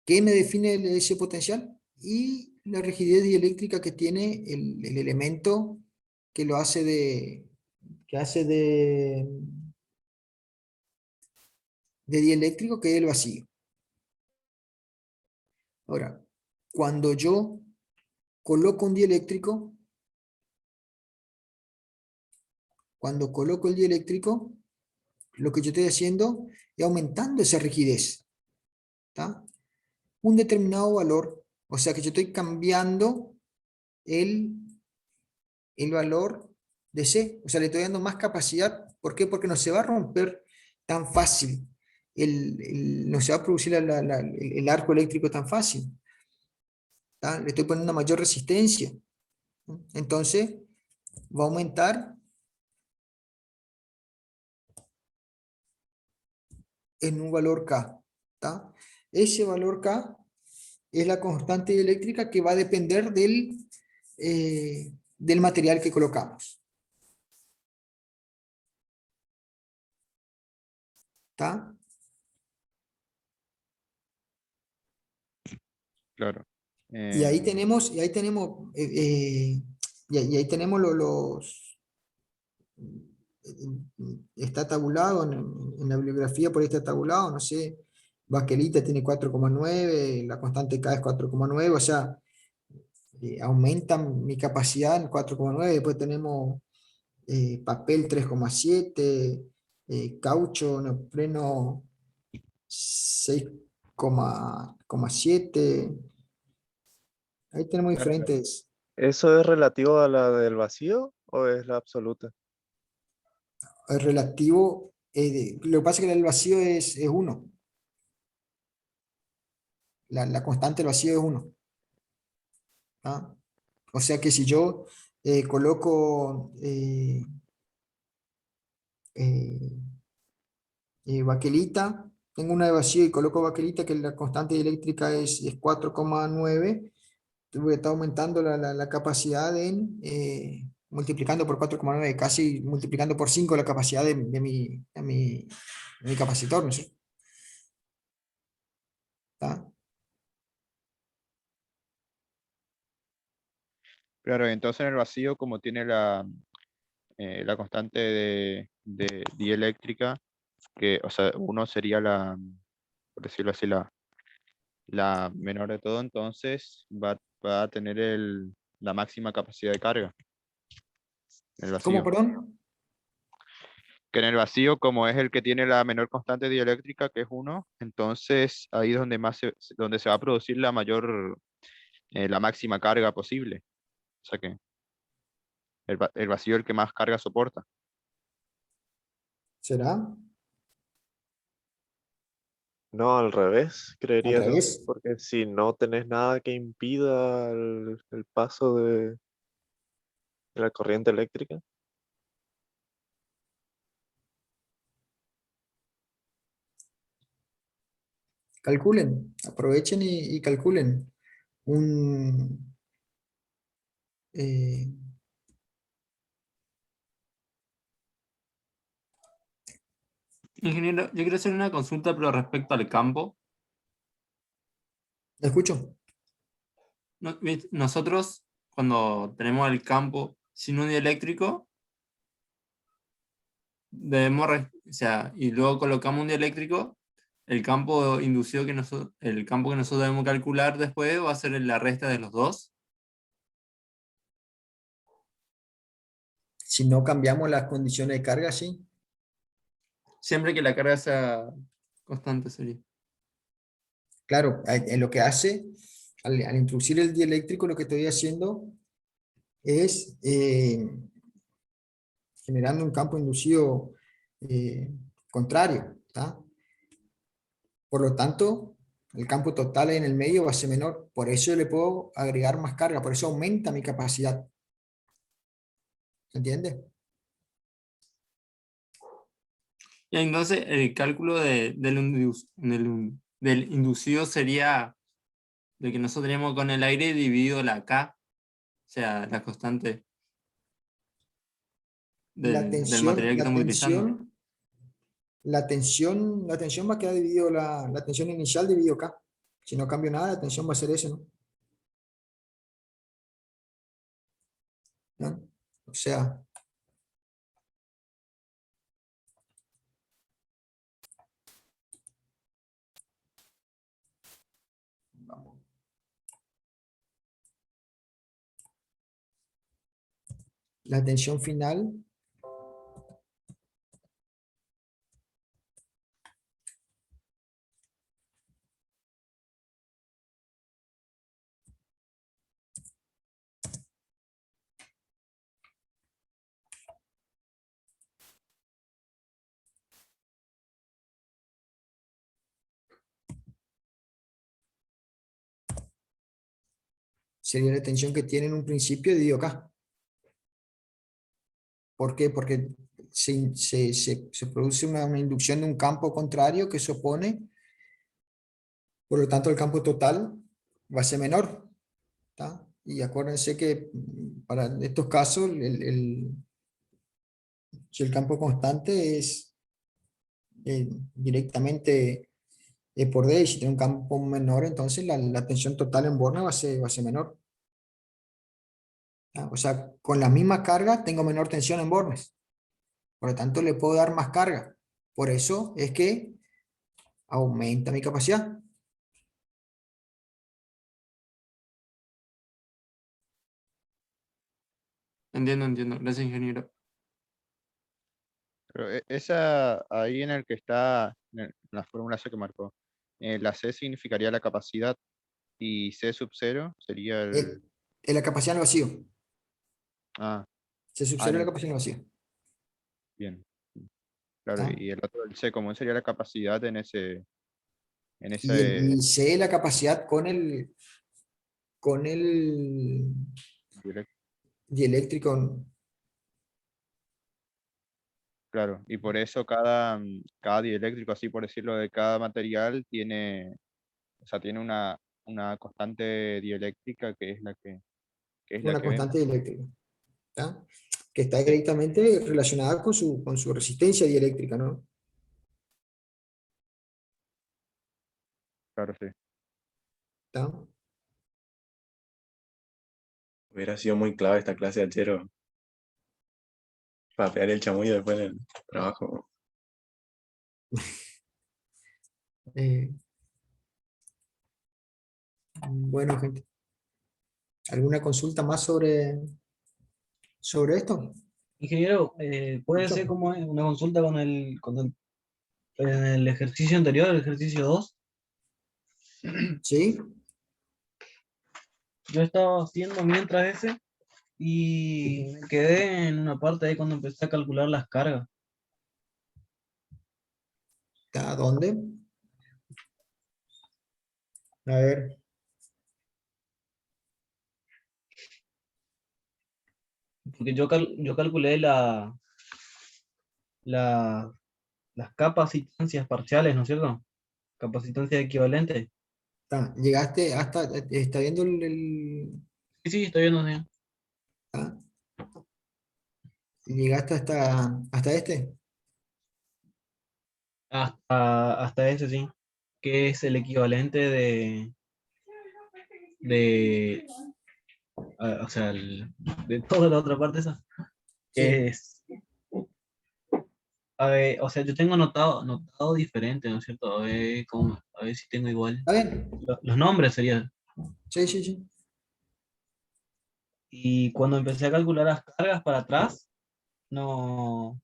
¿Qué me define ese potencial? Y la rigidez dieléctrica que tiene el elemento que lo hace de dieléctrico, que es el vacío. Ahora, cuando yo coloco un dieléctrico, cuando coloco el dieléctrico, lo que yo estoy haciendo es aumentando esa rigidez. ¿Tá? Un determinado valor, o sea que yo estoy cambiando el valor de C, o sea, le estoy dando más capacidad. ¿Por qué? Porque no se va a romper tan fácil, no se va a producir el arco eléctrico tan fácil. ¿Tá? Le estoy poniendo una mayor resistencia. Entonces, va a aumentar en un valor K. ¿Tá? Ese valor K es la constante eléctrica que va a depender del material que colocamos. ¿Está? Claro. Y ahí tenemos, y ahí tenemos está tabulado en la bibliografía, por ahí está tabulado, no sé, baquelita tiene 4,9, la constante K es 4,9, o sea, aumenta mi capacidad en 4,9, después tenemos papel 3,7, caucho, neopreno 6,7, ahí tenemos Claro. diferentes. ¿Eso es relativo a la del vacío o es la absoluta? El relativo, lo que pasa es que el vacío es 1. La constante del vacío es 1. ¿Ah? O sea que si yo coloco baquelita, tengo una de vacío y coloco baquelita, que la constante eléctrica es 4,9, voy a estar aumentando la capacidad multiplicando por 4,9, casi multiplicando por 5 la capacidad de mi capacitor, ¿no es cierto? ¿Tá? Claro, entonces en el vacío, como tiene la constante de dieléctrica, que, o sea, uno sería por decirlo así, la menor de todo, entonces va a tener la máxima capacidad de carga. En el ¿Cómo, vacío. perdón? Que en el vacío, como es el que tiene la menor constante dieléctrica, que es 1, entonces ahí es donde donde se va a producir la la máxima carga posible. O sea que el vacío es el que más carga soporta. ¿Será? No, al revés, Al creería yo. revés. Porque si no tenés nada que impida el paso de la corriente eléctrica. Calculen, aprovechen y calculen. Un, eh, Ingeniero, yo quiero hacer una consulta, pero respecto al campo. ¿La escucho? Nosotros, cuando tenemos el campo sin un dieléctrico, o sea, y luego colocamos un dieléctrico, el campo inducido el campo que nosotros debemos calcular después va a ser la resta de los dos. Si no cambiamos las condiciones de carga, sí. Siempre que la carga sea constante sería. Claro, en lo que hace, al introducir el dieléctrico, lo que estoy haciendo es generando un campo inducido contrario, ¿tá? Por lo tanto, el campo total en el medio va a ser menor. Por eso le puedo agregar más carga, por eso aumenta mi capacidad. ¿Entiendes? Y entonces el cálculo del inducido sería lo que nosotros tenemos con el aire dividido la K, o sea, la constante La del tensión, material que estamos utilizando. la tensión va a quedar dividido la tensión inicial dividido K. Si no cambio nada, la tensión va a ser eso, ¿no? ¿No? O sea, vamos. La tensión final sería la tensión que tiene en un principio dividido K. ¿Por qué? Porque se produce una inducción de un campo contrario que se opone, por lo tanto el campo total va a ser menor. ¿Tá? Y acuérdense que para estos casos, si el campo constante es directamente por D, y si tiene un campo menor, entonces la tensión total en borne va a ser menor. ¿Tá? O sea, con la misma carga tengo menor tensión en bornes. Por lo tanto, le puedo dar más carga. Por eso es que aumenta mi capacidad. Entiendo. Gracias, ingeniero. Pero esa ahí en el que está, en la fórmula esa que marcó, la C significaría la capacidad y C sub 0 sería el... En la capacidad en el vacío. Ah, Se subcede la capacidad en el vacío. bien. Claro, ¿Tá? y el otro, el C, ¿cómo sería la capacidad en ese... Y C la capacidad con el dieléctrico. Claro, y por eso cada dieléctrico, así por decirlo, de cada material tiene, o sea, tiene una constante dieléctrica que es que es la Una que vemos. constante dieléctrica. ¿Tá? Que está Sí, directamente relacionada con su resistencia dieléctrica, ¿no? claro, sí. ¿Tá? Hubiera sido muy clave esta clase de Achero para pegar el chamullo después en el trabajo. Bueno, gente. ¿Alguna consulta más sobre esto? Ingeniero, puede Escucho. ser como una consulta en el ejercicio anterior, el ejercicio 2. ¿Sí? Yo estaba haciendo mientras ese y me quedé en una parte ahí cuando empecé a calcular las cargas. ¿Está dónde? A ver. Porque yo calculé la- las capacitancias parciales, ¿no es cierto? Capacitancia equivalente. Llegaste hasta, está viendo Sí, sí, estoy viendo, sí. ah, llegaste hasta este. Hasta ese, sí. Que es el equivalente de o sea, de toda la otra parte esa. Sí. Es, a ver, o sea, yo tengo notado diferente, ¿no es cierto? A ver si tengo igual. ¿Está bien? Los nombres serían. Sí, sí, sí. Y cuando empecé a calcular las cargas para atrás, no,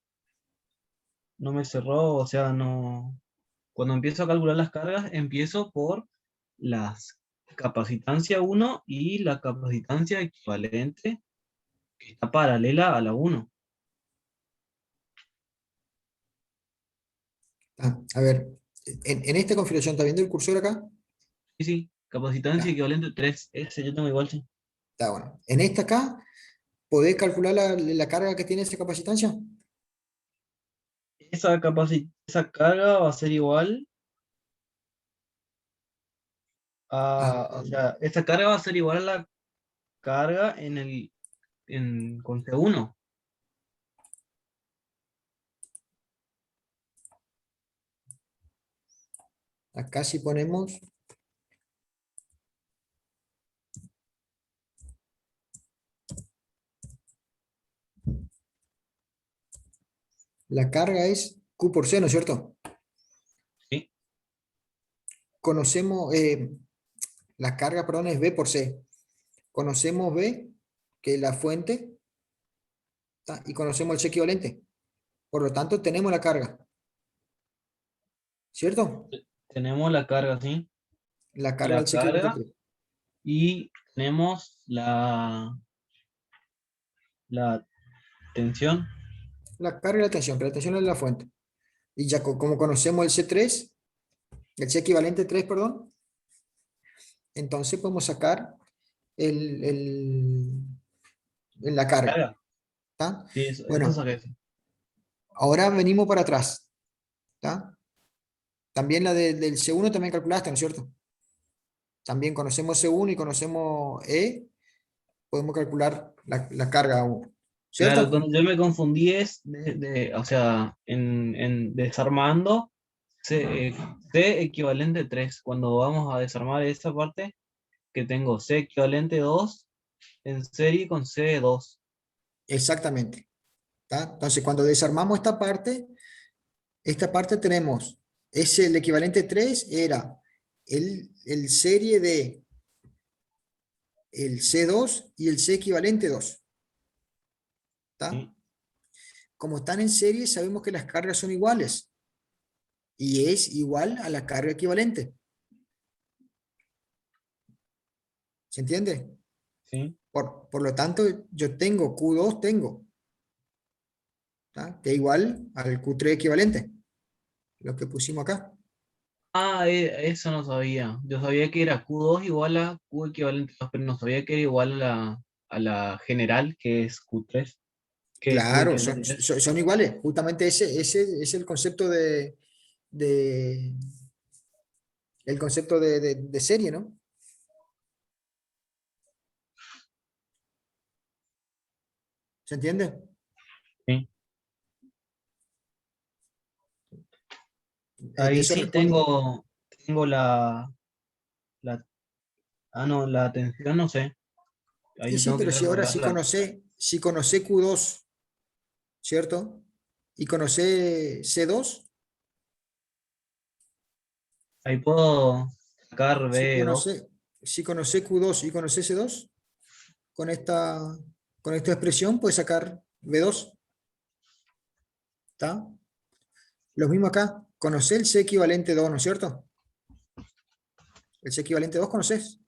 no me cerró, o sea, no. Cuando empiezo a calcular las cargas, empiezo por las capacitancia 1 y la capacitancia equivalente que está paralela a la 1. A ver, en esta configuración, ¿está viendo el cursor acá? Sí, sí, capacitancia Ya, equivalente 3. Ese yo tengo igual, sí. está bueno. En esta acá, ¿podés calcular la carga que tiene esa capacitancia? Esa carga va a ser igual Ah, o sea, esa carga va a ser igual a la carga con C1. acá si ponemos la carga es Q por C, ¿no es cierto? Sí. Conocemos, la carga, perdón, es B por C. Conocemos B, que es la fuente, ¿tá? Y conocemos el C equivalente. Por lo tanto, tenemos la carga, ¿cierto? Tenemos la carga, ¿sí? La carga del La C equivalente carga 3. y tenemos la tensión. La carga y la tensión, que la tensión es la fuente. Y ya como conocemos el C3, el C equivalente 3, perdón, entonces podemos sacar la carga. Carga. ¿Tá? Sí, eso Bueno, saqué. Eso. ahora venimos para atrás. ¿Tá? También la del C1 también calculaste, ¿no es cierto? También conocemos C1 y conocemos E, podemos calcular la carga 1, Claro, ¿cierto? donde yo me confundí es, o sea, en desarmando C equivalente 3. Cuando vamos a desarmar esa parte, que tengo C equivalente 2 en serie con C2. Exactamente. ¿Tá? Entonces, cuando desarmamos esta parte tenemos, el equivalente 3 era el serie de el C2 y el C equivalente 2. ¿Tá? Sí. Como están en serie, sabemos que las cargas son iguales y es igual a la carga equivalente. ¿Se entiende? Sí. Por lo tanto, yo tengo Q2, ¿tá? Que es igual al Q3 equivalente, lo que pusimos acá. Ah, eso no sabía. Yo sabía que era Q2 igual a Q equivalente 2, pero no sabía que era igual a la general, que es Q3, que es Q Claro, equivalente 3. son iguales. Justamente ese es el concepto de- el concepto de serie, ¿no? ¿Se entiende? Sí. De Ahí eso sí responde. tengo la, no, la atención no sé. Ahí Y yo sí, tengo que pero si ahora calcularla. si conoce Q2, ¿cierto? Y conoce C2, Ahí puedo sacar si B2. conoce, si conoce Q2 y conoce C2, con esta expresión puedes sacar V2. ¿Está? Lo mismo acá. Conocés el C equivalente 2, ¿no es cierto? El C equivalente 2 conoces.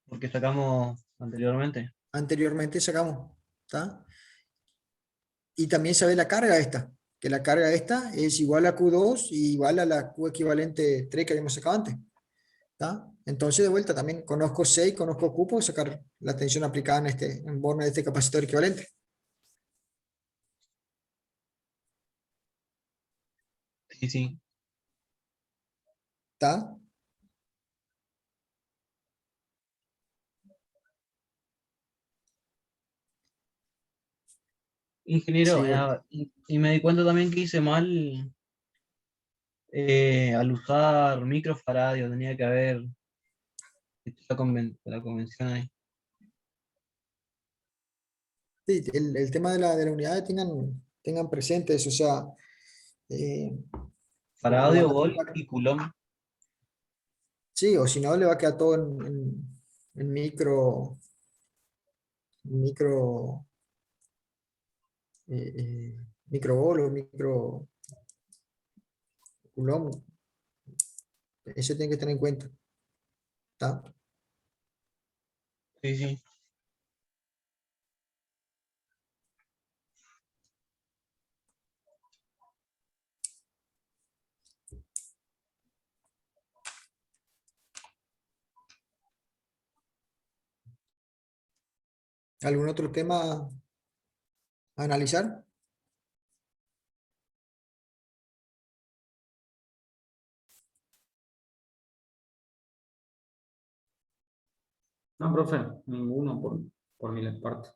Porque sacamos anteriormente. Anteriormente sacamos. ¿Está? Y también sabes la carga esta. Que la carga esta es igual a Q2 y igual a la Q equivalente 3 que habíamos sacado antes. ¿Está? Entonces, de vuelta, también conozco C y conozco Q, puedo sacar la tensión aplicada en borne de este capacitor equivalente. Sí, sí. ¿Está? Ingeniero, Sí, y me di cuenta también que hice mal al usar microfaradio, tenía que haber hecho la convención ahí. sí, el tema de la unidad tengan presentes, o sea, cuando Faradio, van a volt trabajar. y coulomb. Sí, o si no, le va a quedar todo en micro, microvol o micro coulomb. Eso tiene que tener en cuenta. ¿Está? Sí, sí. ¿Algún otro tema a analizar? No, profe, ninguno por mi parte.